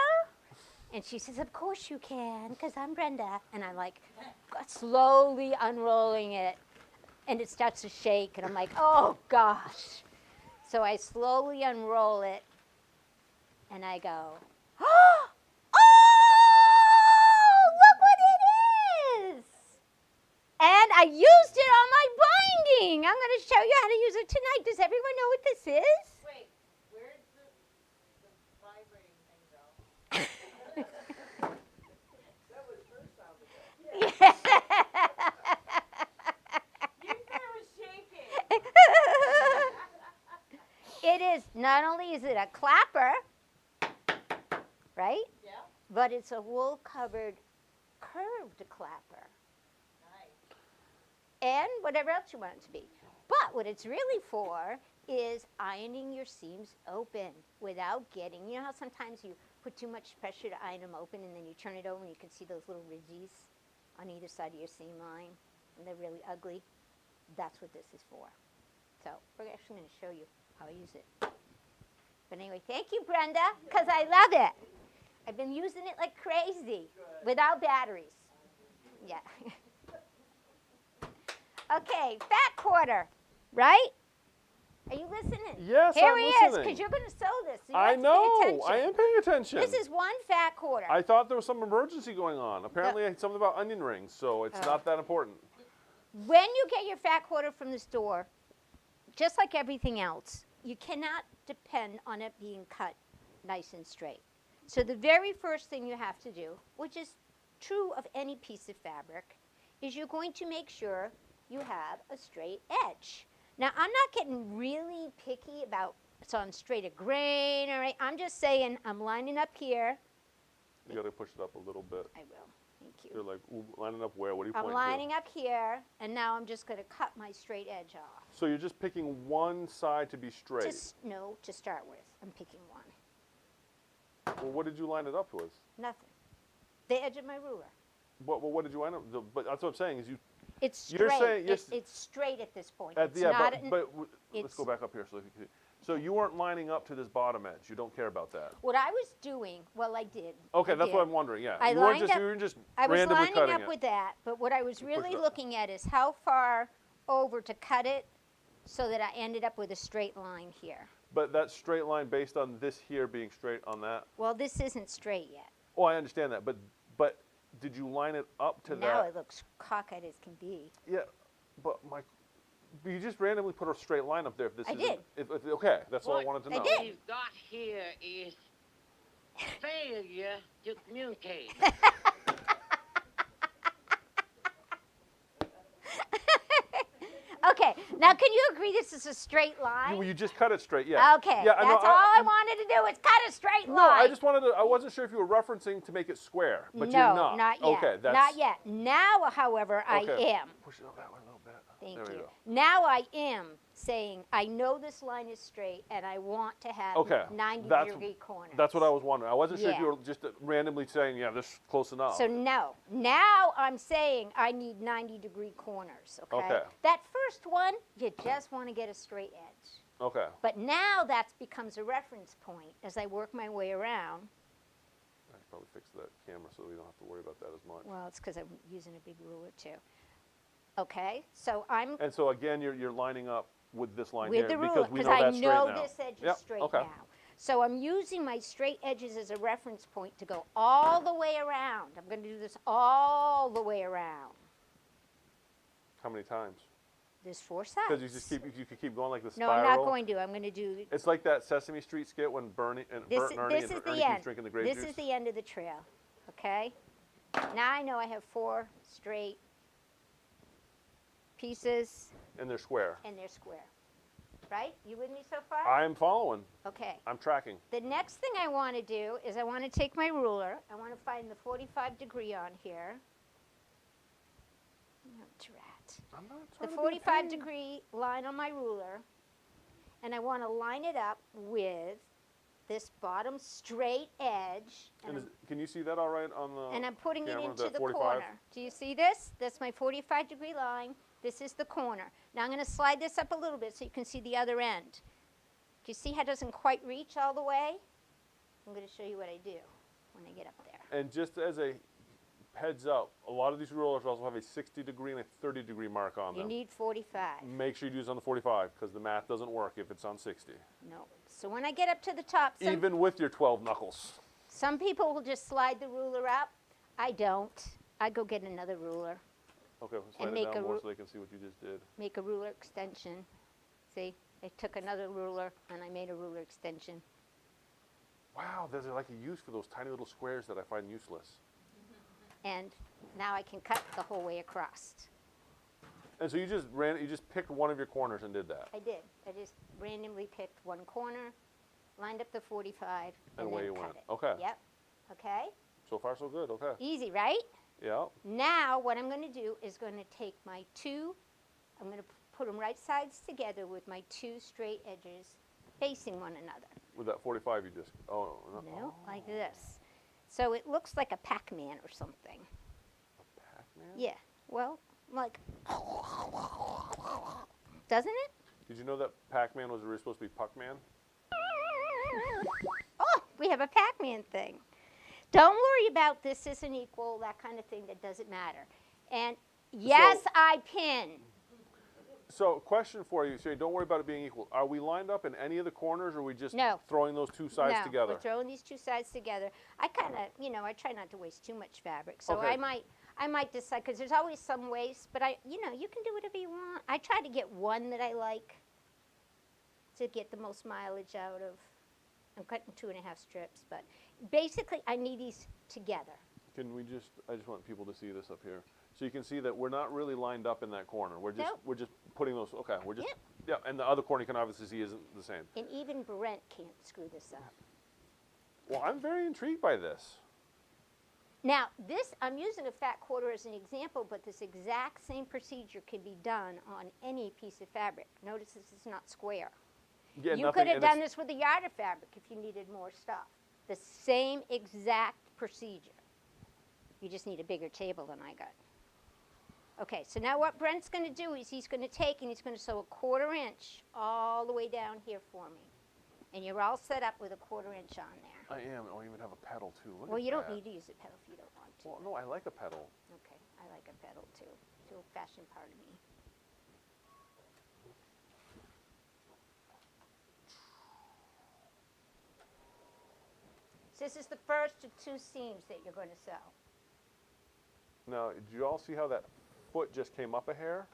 And she says, of course you can, because I'm Brenda. And I'm like, slowly unrolling it, and it starts to shake, and I'm like, oh gosh. So I slowly unroll it, and I go, oh, look what it is. And I used it on my binding. I'm going to show you how to use it tonight. Does everyone know what this is? Wait, where did the vibrating thing go? That was her sound effect. You said it was shaking. It is, not only is it a clapper, right? Yeah, But it's a wool-covered curved clapper. nice. And whatever else you want it to be. But what it's really for is ironing your seams open without getting, you know how sometimes you put too much pressure to iron them open and then you turn it over and you can see those little ridges on either side of your seam line and they're really ugly? That's what this is for. So we're actually going to show you how I use it. But anyway, thank you, Brenda, because I love it. I've been using it like crazy without batteries. Yeah. Okay, fat quarter, right? Are you listening? Yes, Here I'm he is, listening. because you're going to sew this. So you I have to pay know. attention. I am paying attention. This is one fat quarter. I thought there was some emergency going on. Apparently, something about onion rings, so it's Oh. not that important. When you get your fat quarter from the store, just like everything else, you cannot depend on it being cut nice and straight. So the very first thing you have to do, which is true of any piece of fabric, is you're going to make sure you have a straight edge. Now, I'm not getting really picky about it's on straight a grain, all right? I'm just saying I'm lining up here. You got to push it up a little bit. I will. Thank you. You're like, ooh, lining up where? What are you I'm pointing lining up here, and now I'm just going to cut my straight edge off. to? So you're just picking one side to be straight. No, to start with, I'm picking one. Well, what did you line it up with? Nothing. The edge of my ruler. What did you line up? But that's what I'm saying is you It's straight. You're saying- yes. It's straight at this point. at It's the not. let's go back up here so you can. So you weren't lining up to this bottom edge. You don't care about that. What I was doing, well, I did. Okay, I that's did. what I'm wondering. Yeah, I you weren't lined just up- you were just I was randomly lining cutting up it. with that, but what I was You pushed really it up. looking at is how far over to cut it so that I ended up with a straight line here. But that straight line based on this here being straight on that. Well, this isn't straight yet. Oh, I understand that, but did you line it up to Now that? it looks cockeyed as can be. Yeah, but you just randomly put a straight line up there. If this I isn't- did. If okay, that's all I wanted to I know. did. What you've got here is failure to communicate. Okay, Now, can you agree this is a straight line? You just cut it straight, yeah. Okay, Yeah, I know, that's all I wanted to do is cut a straight line. No, I just wanted to. I wasn't sure if you were referencing to make it square, but no, you're not. not yet. Okay, that's Not yet. Now, however, okay. I am. Push it up that way a little bit. Thank there we you. go. Now I am saying I know this line is straight and I want to have Okay, 90-degree corners. That's what I was wondering. I wasn't sure if you Yeah. were just randomly saying, yeah, this is close enough. So no, now I'm saying I need 90-degree corners, okay? Okay. That first one, you just want to get a straight edge. Okay. But now that becomes a reference point as I work my way around. I should probably fix that camera so we don't have to worry about that as much. Well, it's because I'm using a big ruler too. Okay, so I'm And so again, you're lining up with this line with here the ruler because we know I that's know straight now. this edge is Yep, straight okay. now. So I'm using my straight edges as a reference point to go all the way around. I'm going to do this all the way around. How many times? There's 4 sides. Because you could keep going like the No, spiral. I'm not going to. I'm going to do. It's like that Sesame Street skit when Bernie and This, Bert and Ernie this and is Ernie the keeps end. drinking the grape This juice. is the end of the trail. Okay. Now I know I have 4 straight pieces And they're square. and they're square. Right? You with me so far? I'm following. Okay. I'm tracking. The next thing I want to do is I want to take my ruler. I want to find the 45 degree on here. No, drat. I'm not The trying to be a 45 pain. degree line on my ruler. And I want to line it up with this bottom straight edge. And And, can you see that all right on the I'm putting it camera, into that the 45? corner. Do you see this? That's my 45 degree line. This is the corner. Now I'm going to slide this up a little bit so you can see the other end. Do you see how it doesn't quite reach all the way? I'm going to show you what I do when I get up there. And just as a heads up, a lot of these rulers also have a 60 degree and a 30 degree mark on You them. need 45. Make sure you use it on the 45 because the math doesn't work if it's on 60. No. So when I get up to the top, Even with your 12 knuckles. some people will just slide the ruler up. I don't. I go get another ruler, Okay, we'll slide it make down a more ru- so they can see what you just did. make a ruler extension. See, I took another ruler and I made a ruler extension. Wow, there's like a use for those tiny little squares that I find useless. And now I can cut the whole way across. And so you just picked one of your corners and did that. I did. I just randomly picked one corner, lined up the 45, And and away then you cut went. it. Okay. Yep. Okay. So far so good. Okay. Easy, right? Yeah. Now what I'm going to do is going to take my 2, I'm going to put them right sides together with my 2 straight edges facing one another. With that 45 you just, oh, no. No, like this. So it looks like a Pac-Man or something. Pac-Man? Yeah. Well, like, doesn't it? Did you know that Pac-Man was really supposed to be Puck-Man? Oh, we have a Pac-Man thing. Don't worry about this isn't equal, that kind of thing, that doesn't matter. And yes, So- I pin. So, question for you, Shane, don't worry about it being equal. Are we lined up in any of the corners or are we just No. throwing those two sides No, together? we're throwing these 2 sides together. I kind of, I try not to waste too much fabric. So Okay. I might decide, because there's always some waste, but you can do whatever you want. I try to get one that I like to get the most mileage out of. I'm cutting 2.5 strips, but basically I need these together. Can we I just want people to see this up here. So you can see that we're not really lined up in that corner. We're just Nope. we're just putting those, okay, we're just, Yep. yeah, and the other corner you can obviously see isn't the same. And even Brent can't screw this up. Well, I'm very intrigued by this. Now, I'm using a fat quarter as an example, but this exact same procedure can be done on any piece of fabric. Notice this is not square. Yeah, You nothing, could have and done it's- this with a yard of fabric if you needed more stuff. The same exact procedure. You just need a bigger table than I got. Okay, so now what Brent's going to do is he's going to take and he's going to sew a 1/4 inch all the way down here for me. And you're all set up with a 1/4 inch on there. I am. I even have a pedal too. Look Well, at you don't that. need to use a pedal if you don't want to. Well, no, I like a pedal. Okay, I like a pedal too. It's the old-fashioned part of me. So this is the first of 2 seams that you're going to sew. Now, did you all see how that foot just came up a hair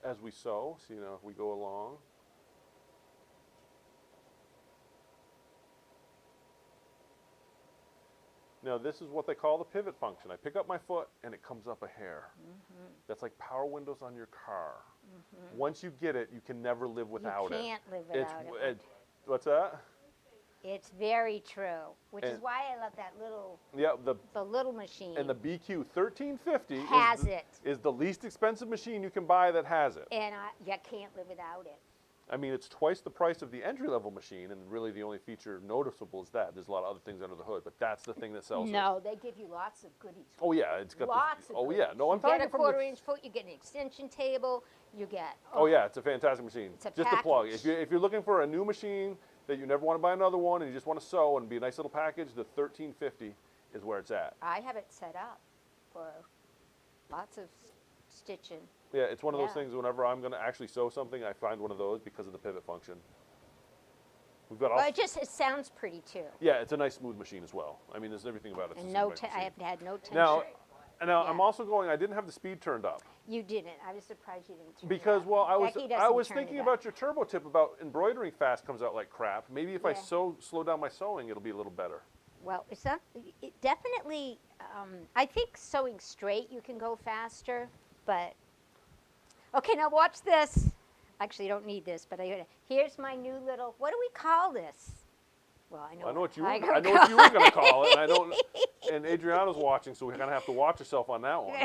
as we sew? So, if we go along. Now, this is what they call the pivot function. I pick up my foot and it comes up a hair. That's like power windows on your car. Once you get it, you can never live without you it. can't live It's without it. what's that? It's very true, which is And- why I love that little, Yeah, the little machine. and the BQ 1350 Has it. is the least expensive machine you can buy that has it. And you can't live without it. I mean, it's twice the price of the entry-level machine, and really the only feature noticeable is that. There's a lot of other things under the hood, but that's the thing that sells it. No, they give you lots of goodies. Oh yeah, it's got Lots the. of Oh goodies. yeah, no, I'm You get talking a from quarter-inch foot. You get an extension table. You get. Oh yeah, it's a fantastic machine. It's a Just a plug. package. If you're looking for a new machine that you never want to buy another one, and you just want to sew and be a nice little package, the 1350 is where it's at. I have it set up for lots of stitching. Yeah, it's one of those Yeah. things. Whenever I'm going to actually sew something, I find one of those because of the pivot function. We've got all. Well, it sounds pretty too. Yeah, it's a nice smooth machine as well. I mean, there's everything about it. And I have had no tension. Now, I'm Yeah. also going. I didn't have the speed turned up. You didn't. I was surprised you didn't turn Because, it up. well, I Becky was doesn't turn thinking it up. about your turbo tip about embroidering fast comes out like crap. Maybe if I Yeah. slow down my sewing, it'll be a little better. Well, it's not. It definitely. I think sewing straight you can go faster, but. Okay, now watch this. Actually, you don't need this, but here's my new little. What do we call this? Well, I know. I know what you were, I I know what you were going to call it, and I don't. And Adriana's watching, so we're going to have to watch herself on that one.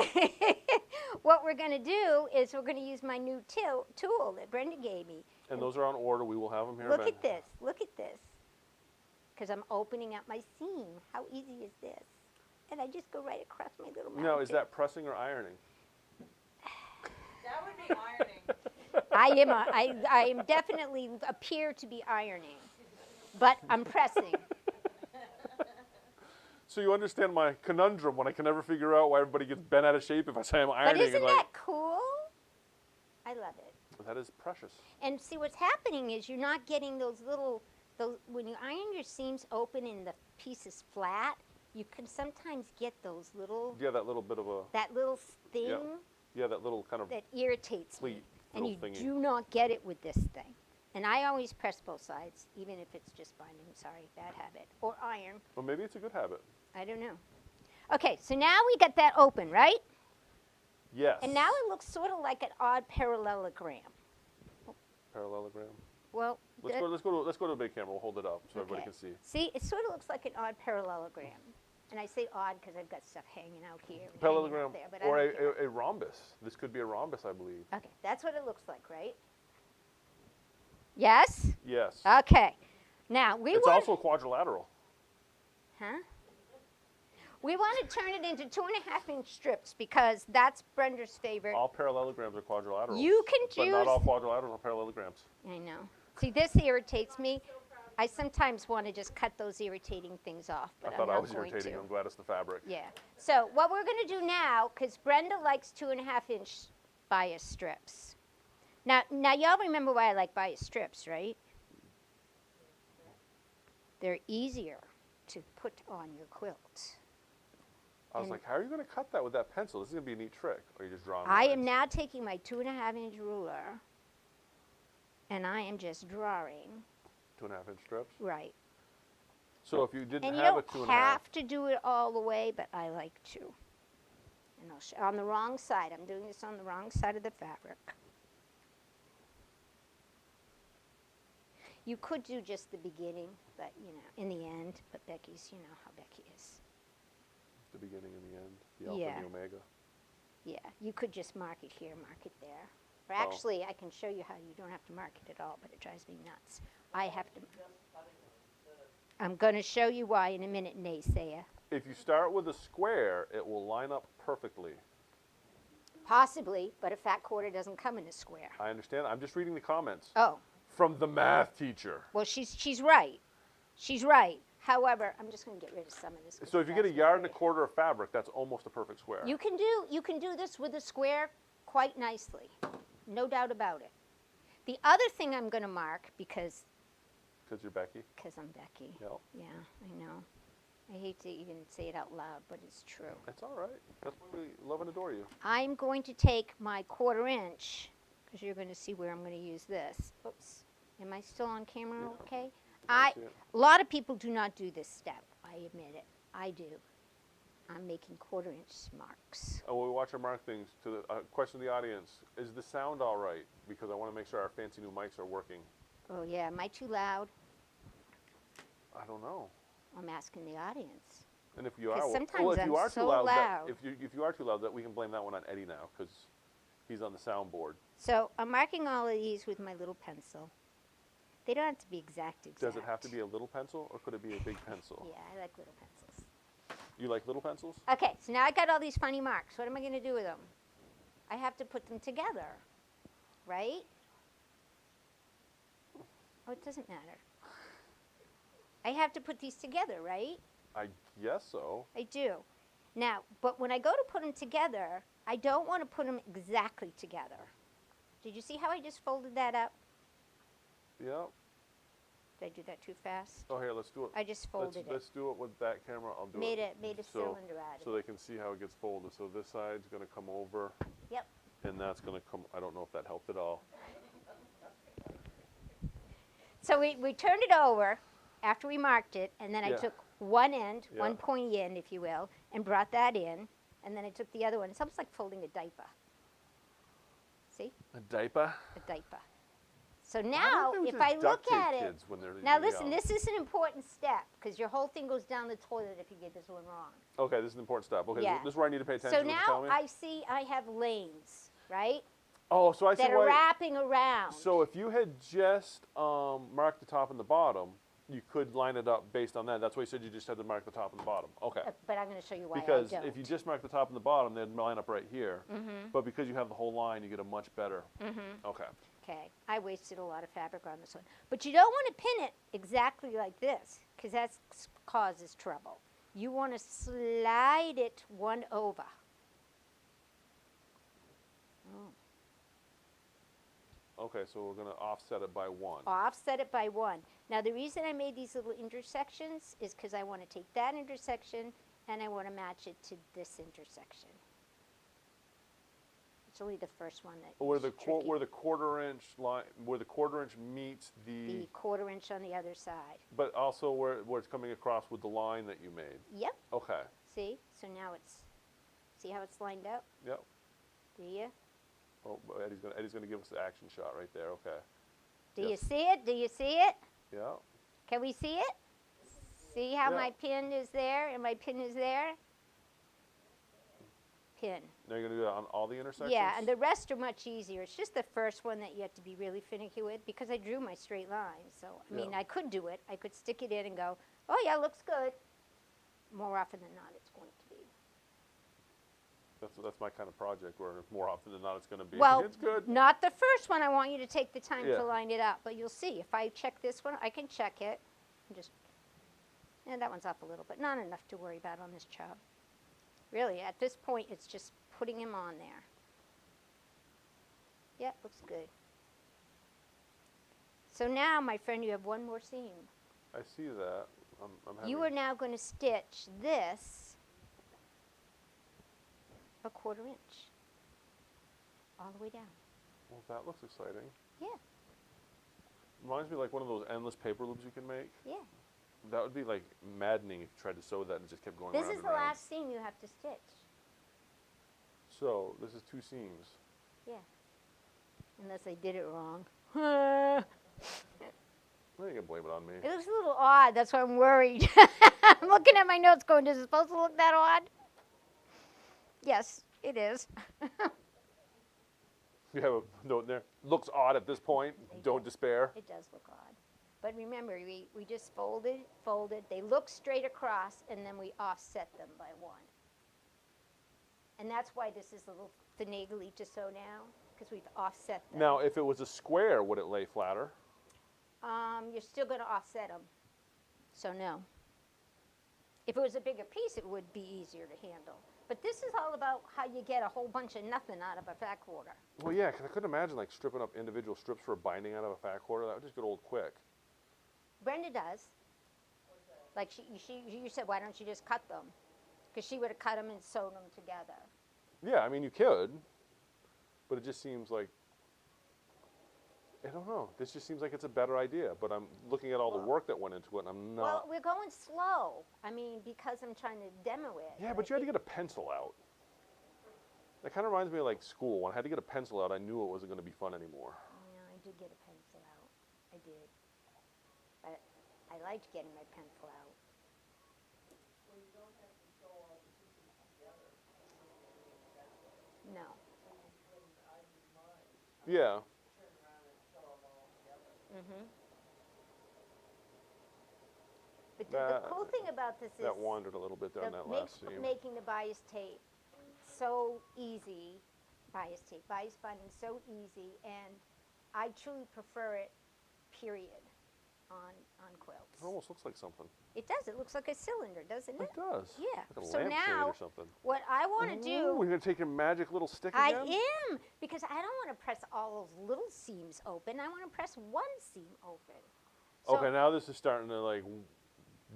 What we're going to do is we're going to use my new tool that Brenda gave me. And those are on order. We will have them here. Look Ben. at this. Look at this. Because I'm opening up my seam. How easy is this? And I just go right across my little mouth. Now, is that pressing or ironing? That would be ironing. I am definitely appear to be ironing, but I'm pressing. So you understand my conundrum when I can never figure out why everybody gets bent out of shape if I say I'm ironing. But isn't and like, that cool? I love it. that is precious. And see, what's happening is you're not getting those when you iron your seams open and the piece is flat, you can sometimes get those little, Yeah, that little bit of a, that little thing yeah, that little kind of that irritates pleat me. And you little thingy. do not get it with this thing. And I always press both sides, even if it's just binding. Sorry, bad habit. Or iron. Well, maybe it's a good habit. I don't know. Okay, so now we got that open, right? Yes. And now it looks sort of like an odd parallelogram. Parallelogram. Well, Let's go to the big camera. We'll hold it up so everybody okay. can see. See, it sort of looks like an odd parallelogram. And I say odd because I've got stuff hanging out here. And hanging Parallelogram out there, but I or don't care. a rhombus. This could be a rhombus, I believe. Okay, that's what it looks like, right? Yes? Yes. Okay. Now, we It's want... also quadrilateral. Huh? We want to turn it into 2.5-inch strips because that's Brenda's favorite. All parallelograms are quadrilaterals. You can But not choose- all quadrilaterals are parallelograms. I know. See, this irritates me. I sometimes want to just cut those irritating things off, but I thought I'm I not was going irritating. to. I'm glad it's the fabric. Yeah. So what we're going to do now, because Brenda likes 2.5-inch bias strips. Now y'all remember why I like bias strips, right? They're easier to put on your quilt. I was And- like, how are you going to cut that with that pencil? This is going to be a neat trick. Or you just drawing I lines? am now taking my 2.5-inch ruler, and I am just drawing 2.5-inch strips. right. So if you didn't And you have a don't 2.5, have to do it all the way, but I like to. And I'll on the wrong side. I'm doing this on the wrong side of the fabric. You could do just the beginning, but in the end. But Becky's, you know how Becky is. the beginning and the end, the alpha Yeah. and the omega. Yeah, you could just mark it here, mark it there. Or Oh. actually, I can show you how you don't have to mark it at all, but it drives me nuts. I have to. I'm going to show you why in a minute, naysayer. If you start with a square, it will line up perfectly. Possibly, but a fat quarter doesn't come in a square. I understand. I'm just reading the comments Oh, from the math teacher. well, she's right. She's right. However, I'm just going to get rid of some of this. 'cause So it if you get a drives me yard and a crazy. quarter of fabric, that's almost a perfect square. You can do this with a square quite nicely, no doubt about it. The other thing I'm going to mark because Because you're Becky. I'm Becky. Yep. Yeah, I know. I hate to even say it out loud, but it's true. That's all right. That's why we love and adore you. I'm going to take my 1/4-inch because you're going to see where I'm going to use this. Oops. Am I still on camera? Yeah. Okay. I see it. A lot of people do not do this step. I admit it. I do. I'm making 1/4 inch marks. Oh, we watch our mark things. To the question of the audience: is the sound all right? Because I want to make sure our fancy new mics are working. Oh yeah, am I too loud? I don't know. I'm asking the audience. And if you 'Cause are, well, sometimes if you I'm are so too loud, loud. if you are too loud, that we can blame that one on Eddie now because he's on the soundboard. So I'm marking all of these with my little pencil. They don't have to be exact. Does it have to be a little pencil or could it be a big pencil? Yeah, I like little pencils. You like little pencils? Okay, so now I got all these funny marks. What am I going to do with them? I have to put them together, right? Oh, it doesn't matter. I have to put these together, right? I guess so. I do. Now, but when I go to put them together, I don't want to put them exactly together. Did you see how I just folded that up? Yep. Did I do that too fast? Oh, here, let's do it. I just folded it. Let's do it with that camera. I'll do Made it. a so, cylinder out so of it. they can see how it gets folded. So this side's going to come over. Yep. And that's going to come. I don't know if that helped at all. So we turned it over after we marked it, and then I Yeah. took one end, Yeah. one pointy end, if you will, and brought that in, and then I took the other one. It's almost like folding a diaper. See? A diaper. A diaper. So now, if I look at it, now listen, this is an important step, because your whole thing goes down the toilet if you get this one wrong. Okay, this is an important step. Okay, Yeah. this is where I need to pay attention So to what you're now telling me. I see I have lanes, right, Oh, so I see that are why. wrapping around. So if you had just marked the top and the bottom, you could line it up based on that. That's why you said you just had to mark the top and the bottom. Okay. But I'm going to show you why Because I don't. if you just mark the top and the bottom, they'd line up right here. Mm-hmm. But because you have the whole line, you get a much better. Mm-hmm. Okay. Okay, I wasted a lot of fabric on this one. But you don't want to pin it exactly like this, because that causes trouble. You want to slide it one over. Oh. Okay, so we're going to offset it by 1. Offset it by 1. Now the reason I made these little intersections is because I want to take that intersection and I want to match it to this intersection. It's only the first one that Where is the tricky. where the 1/4 inch line, where the 1/4 inch meets The 1/4 inch on the other side. but also where it's coming across with the line that you made. Yep. Okay. See? So now it's, see how it's lined up? Yep. Do you? Oh, Eddie's gonna give us the action shot right there. Okay. Do you Yes. see it? Do you see it? Yeah. Can we see it? See how Yeah. my pin is there and my pin is there? Pin. Now you're gonna do that on all the intersections. Yeah, and the rest are much easier. It's just the first one that you have to be really finicky with because I drew my straight line. So, I mean, Yeah. I could do it. I could stick it in and go, oh, yeah, looks good. More often than not, it's going to be. That's my kind of project where more often than not it's gonna be. Well, It's good. not the first one. I want you to take the time Yeah. to line it up. But you'll see. If I check this one, I can check it. And just, and that one's up a little, but not enough to worry about on this job. Really, at this point, it's just putting him on there. Yep, looks good. So now, my friend, you have one more seam. I see that. I'm having. You are now going to stitch this a 1/4 inch all the way down. Well, that looks exciting. Yeah, Reminds me like one of those endless paper loops you can make. yeah. That would be like maddening if you tried to sew that and just kept going This round is and the round. last seam you have to stitch. So this is 2 seams. Yeah. Unless I did it wrong. It Well, you can blame it on me. looks a little odd. That's why I'm worried. I'm looking at my notes going, is it supposed to look that odd? Yes, it is. You have a note in there. Looks odd at this point. Don't despair. It does look odd. But remember, we just folded. They look straight across, and then we offset them by 1. And that's why this is a little finagly to sew now, because we've offset them. Now, if it was a square, would it lay flatter? You're still going to offset them. So no. If it was a bigger piece, it would be easier to handle. But this is all about how you get a whole bunch of nothing out of a fat quarter. Well, yeah, because I couldn't imagine like stripping up individual strips for a binding out of a fat quarter. That would just get old quick. Brenda does. Like you said, why don't you just cut them? Because she would have cut them and sewn them together. Yeah, I mean you could, but it just seems like I don't know. This just seems like it's a better idea, but I'm looking at all the work that went into it, and I'm not. Well, we're going slow. I mean, because I'm trying to demo it. Yeah, but you had to get a pencil out. That kind of reminds me of like school. When I had to get a pencil out, I knew it wasn't going to be fun anymore. Yeah, I did get a pencil out. I did. But I liked getting my pencil out. Well, you don't have to sew all the pieces together. No. So you can, I use mine, Yeah. turn around and sew them all together. Mm-hmm. But the cool thing about this is That wandered a little bit down that last seam. making the bias tape so easy. Bias binding so easy, and I truly prefer it. Period. On quilts. It almost looks like something. It does. It looks like a cylinder, doesn't it? It does. Yeah. Like a So lampshade now, or something. what I want to Ooh, do, you're going to take your magic little stick I again? am, because I don't want to press all those little seams open. I want to press one seam open. So, Okay, now this is starting to like,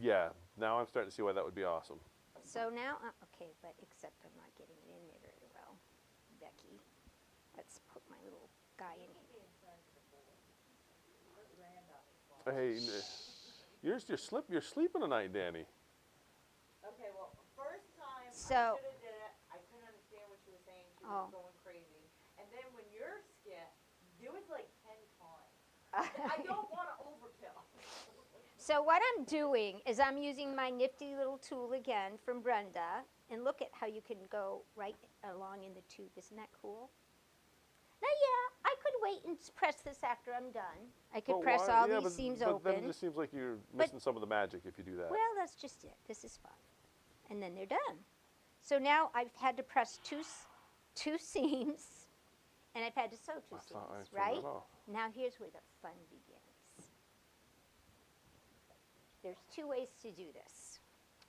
yeah. Now I'm starting to see why that would be awesome. So now, okay, but except I'm not getting it in there very well, Becky. Let's put my little guy in here. Hey, you're sleeping tonight, Danny. Okay, well, first time So- I should have did it, I couldn't understand what she was saying, she Oh. was going crazy. And then when your skit, do it like 10 times. I don't want to overkill. So what I'm doing is I'm using my nifty little tool again from Brenda, and look at how you can go right along in the tube. Isn't that cool? Now, yeah, I could wait and press this after I'm done. I could But press why- all yeah, these but, seams but open. then it just seems like you're missing some of the magic if you do that. Well, that's just it. This is fun. And then they're done. So now I've had to press two seams, and I've had to sew two That's not seams, right, turn right? that off. Now here's where the fun begins. There's two ways to do this.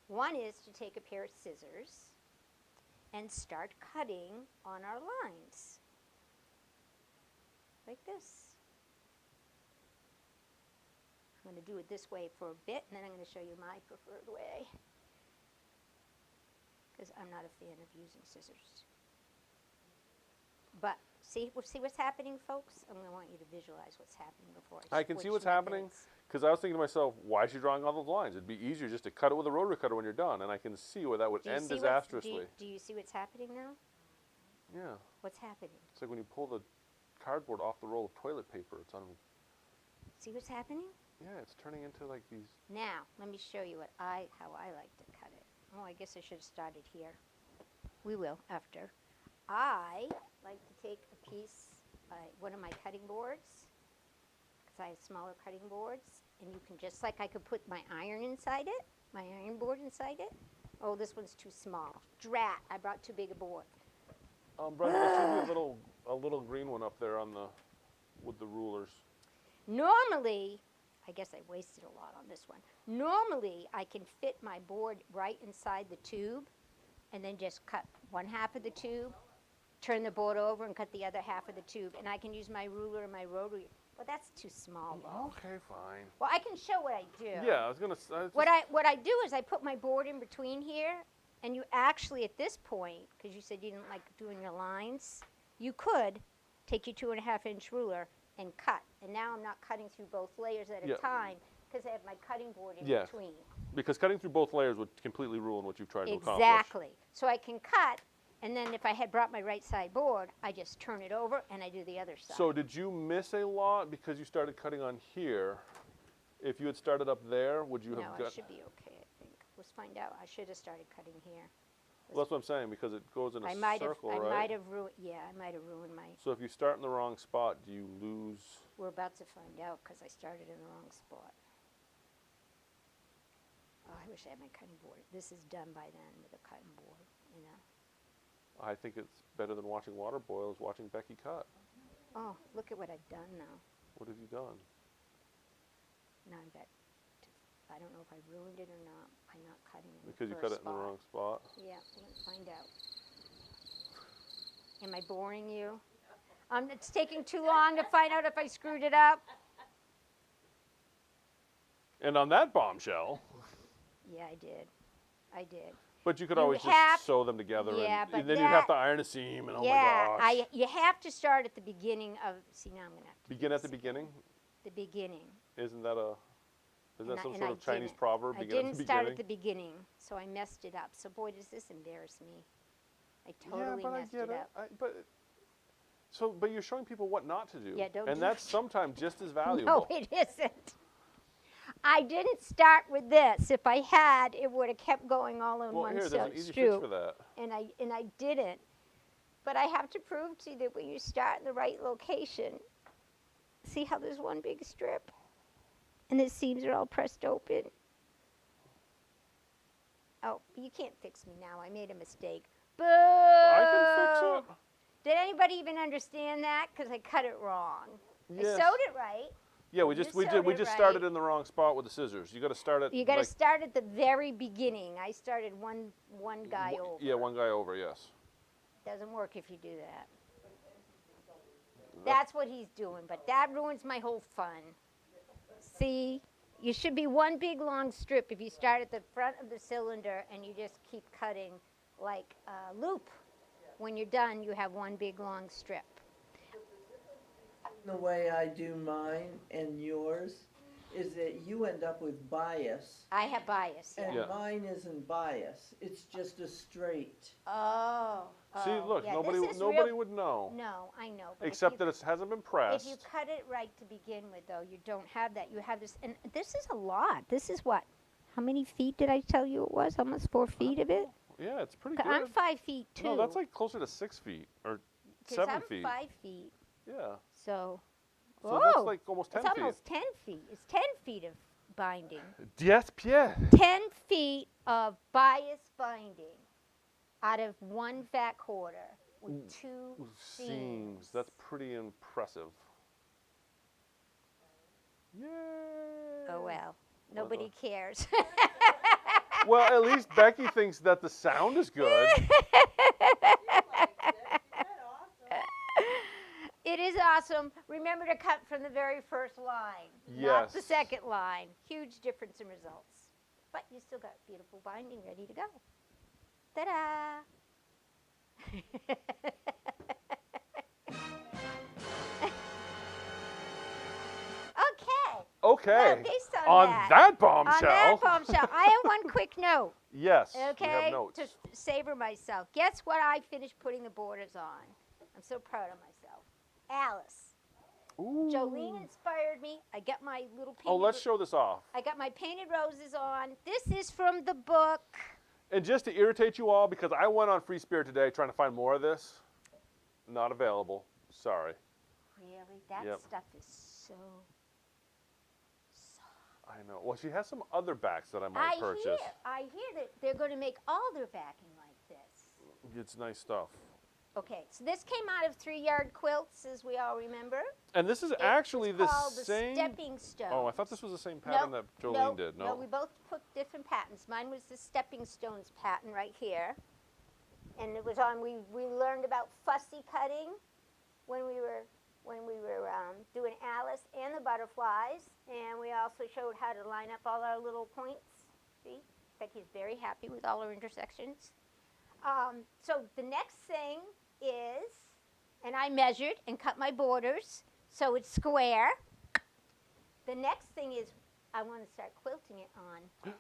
One is to take a pair of scissors and start cutting on our lines. Like this. I'm going to do it this way for a bit, and then I'm going to show you my preferred way. Because I'm not a fan of using scissors. But see what's happening, folks? I'm going to want you to visualize what's happening before I can see switch what's happening methods. because I was thinking to myself, why is she drawing all those lines? It'd be easier just to cut it with a rotary cutter when you're done, and I can see where that would Do you end see what's- disastrously. Do you see what's happening now? Yeah, What's happening? it's like when you pull the cardboard off the roll of toilet paper. It's on. See what's happening? Yeah, it's turning into like these. Now, let me show you how I like to cut it. Oh, I guess I should have started here. We will after. I like to take a piece, one of my cutting boards, because I have smaller cutting boards, and you can just like I could put my iron inside it, my iron board inside it. Oh, this one's too small. Drat! I brought too big a board. Brenda, there should be a little green one up there on the, with the rulers. Normally, I guess I wasted a lot on this one. Normally, I can fit my board right inside the tube and then just cut one half of the tube, turn the board over and cut the other half of the tube. And I can use my ruler and my rotary. Well, that's too small, though. Okay, fine. Well, I can show what I do. Yeah, I was gonna. What I do is I put my board in between here, and you actually, at this point, because you said you didn't like doing your lines, you could take your 2.5-inch ruler and cut. And now I'm not cutting through both layers at Yeah. a time because I have my cutting board in Yeah. between. Because cutting through both layers would completely ruin what you've tried to accomplish. Exactly. So I can cut, and then if I had brought my right side board, I just turn it over and I do the other side. So did you miss a lot because you started cutting on here? If you had started up there, would you no, have it got? should be okay, I think. Let's find out. I should have started cutting here. Well, that's what I'm saying because it goes in a I might circle, have, right? I might have ruined, yeah, I might have ruined my, So if you start in the wrong spot, do you lose? we're about to find out because I started in the wrong spot. Oh, I wish I had my cutting board. This is done by then with a cutting board, you know. I think it's better than watching water boil is watching Becky cut. Oh, look at what I've done now. What have you done? Now I'm back to, I don't know if I ruined it or not by not cutting in Because the you first cut it in the wrong spot. Yeah, let's find out. Am I boring you? It's taking too long to find out if I screwed it up. And on that bombshell, Yeah, I did. But you could You always have- just sew them together, yeah, and, but then you'd have that- to iron a seam, and oh yeah, my gosh. you have to start at the beginning of. See, now I'm gonna have to do Begin at this the again. beginning. The beginning. Isn't that a? Is that And I- some and sort I of Chinese didn't. proverb? I Begin at didn't the start beginning. at the beginning, so I messed it up. So boy, does this embarrass me. I Yeah, totally but I messed get it up. But you're showing people what not to do. Yeah, don't and do that's it. sometimes just as valuable. No, it isn't. I didn't start with this. If I had, it would have kept going all in well, one here, there's an easy fix stroke. for that. And I didn't. But I have to prove to you that when you start in the right location, see how there's one big strip, and the seams are all pressed open. Oh, you can't fix me now. I made a mistake. Boo! I can fix it. Did anybody even understand that? Because I cut it wrong. Yes. I sewed it right. Yeah, we You just we sewed did we it just right. started in the wrong spot with the scissors. You got to start at. You got to like, start at the very beginning. I started one guy over. Yeah, one guy over. Yes. Doesn't work if you do that. That's what he's doing, but that ruins my whole fun. See, you should be one big long strip if you start at the front of the cylinder and you just keep cutting like a loop. When you're done, you have one big long strip. The way I do mine and yours is that you end up with bias, I have bias. Yeah. and Yeah. mine isn't bias. It's just a straight. Oh. See, look, yeah, nobody this is nobody real- would know, No, I know. But except if you, that it hasn't been if pressed. you cut it right to begin with, though, you don't have that. You have this, and this is a lot. This is what? How many feet did I tell you it was? Almost 4 feet of it. Yeah, it's pretty good. I'm 5 feet too. No, that's like closer to 6 feet or 'cause 7 I'm feet. 5 feet. Yeah. So. So that's Whoa, like almost 10 it's feet. almost 10 feet. It's 10 feet of binding. 10 pieds. 10 feet of bias binding out of one fat quarter with two seams. That's pretty impressive. Yay! Oh well, nobody cares. Well, at least Becky thinks that the sound is good. It is awesome. Remember to cut from the very first line, not the Yes. second line. Huge difference in results. But you still got beautiful binding ready to go. Ta-da! Okay. Okay. Well, based on that On bombshell. that bombshell, I have one quick note. Yes. We Okay, have notes. to savor myself. Guess what I finished putting the borders on? I'm so proud of myself. Alice. Ooh. Jolene inspired me. I got my little painted. Oh, let's show this off. I got my painted roses on. This is from the book. And just to irritate you all, because I went on Free Spirit today trying to find more of this. Not available. Sorry. Really, that Yep. stuff is so soft. I know. Well, she has some other backs that I might purchase. I hear that they're going to make all their backing like this. It's nice stuff. Okay, so this came out of 3-yard quilts, as we all remember. And this is It actually was the called same. The stepping stone. Oh, I thought this was the same pattern that Jolene did. No. No, we both put different patterns. Mine was the stepping stones pattern right here, and it was on. We learned about fussy cutting when we were doing Alice and the butterflies, and we also showed how to line up all our little points. See, Becky's very happy with all her intersections. So the next thing is, and I measured and cut my borders so it's square. The next thing is I want to start quilting it on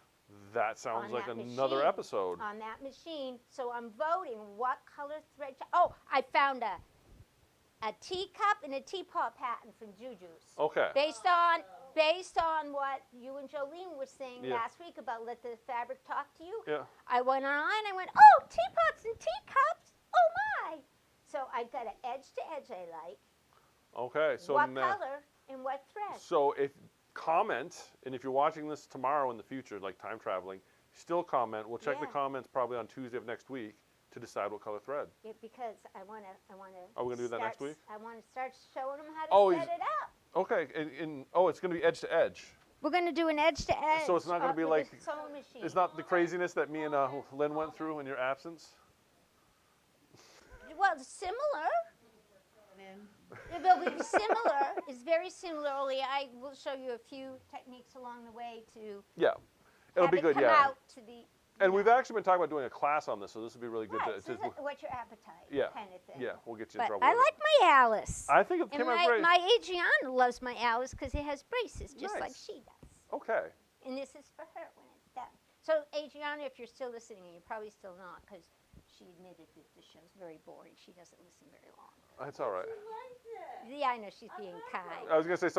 That sounds on like that another machine. episode. on that machine. So I'm voting what color thread. Oh, I found a teacup and a teapot pattern from Juju's. Okay. Based on what you and Jolene were saying Yeah. last week about let the fabric talk to you. Yeah. I went online. I went, oh, teapots and teacups. Oh my! So I've got an edge to edge I like. Okay. So what now, color and what thread? so if comment, and if you're watching this tomorrow in the future, like time traveling, still comment. We'll check the Yeah. comments probably on Tuesday of next week to decide what color thread. Yeah, because I wanna. Are we gonna do that next week? I wanna start showing them how to Oh, set it up. Okay. And oh, it's going to be edge to edge. We're gonna do an edge to edge. So it's not gonna be with like- the sewing machine. It's not the craziness that me and Lynn went through in your absence. Well, it's similar. It will be similar. It's very similar. Only I will show you a few techniques along the way to Yeah. It'll have be it good. come Yeah. out to the And we've actually been talking about doing a class on this, so this would be really good. Right, to, so is it what's your appetite? yeah, Kind of thing. yeah, we'll get you in But trouble. I with like my Alice. it. I think it And came out great. my Adriana loves my Alice because it has braces, just like Nice. she does. Okay. And this is for her when it's done. So, Adriana, if you're still listening, and you're probably still not, because she admitted that the show's very boring. She doesn't listen very long. That's all right. She likes it. Yeah, I know she's being kind. I was gonna say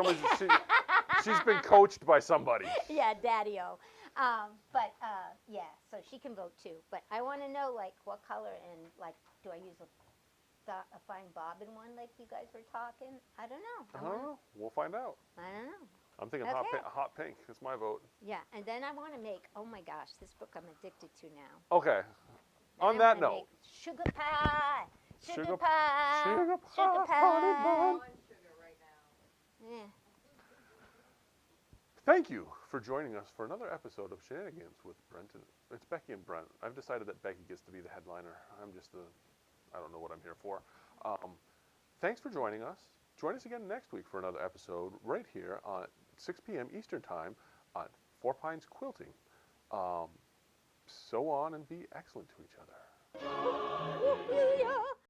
she's been coached by somebody. Yeah, Daddy-O. Yeah, so she can vote too. But I want to know, like, what color and, like, do I use a fine bobbin one like you guys were talking? I don't know. I don't know. We'll find out. I don't know. I'm thinking Okay. hot pink. That's my vote. Yeah, and then I want to make, oh my gosh, this book I'm addicted to now. Okay. Then On I that wanna note. make sugar pie. Sugar Sugar- pie. sugar Sugar pie, honey pie. bun. On sugar right now. Yeah. Thank you for joining us for another episode of Shenanigans with Brent and it's Becky and Brent. I've decided that Becky gets to be the headliner. I'm just I don't know what I'm here for. Thanks for joining us. Join us again next week for another episode right here at 6 p.m. Eastern Time on Four Pines Quilting. So on and be excellent to each other.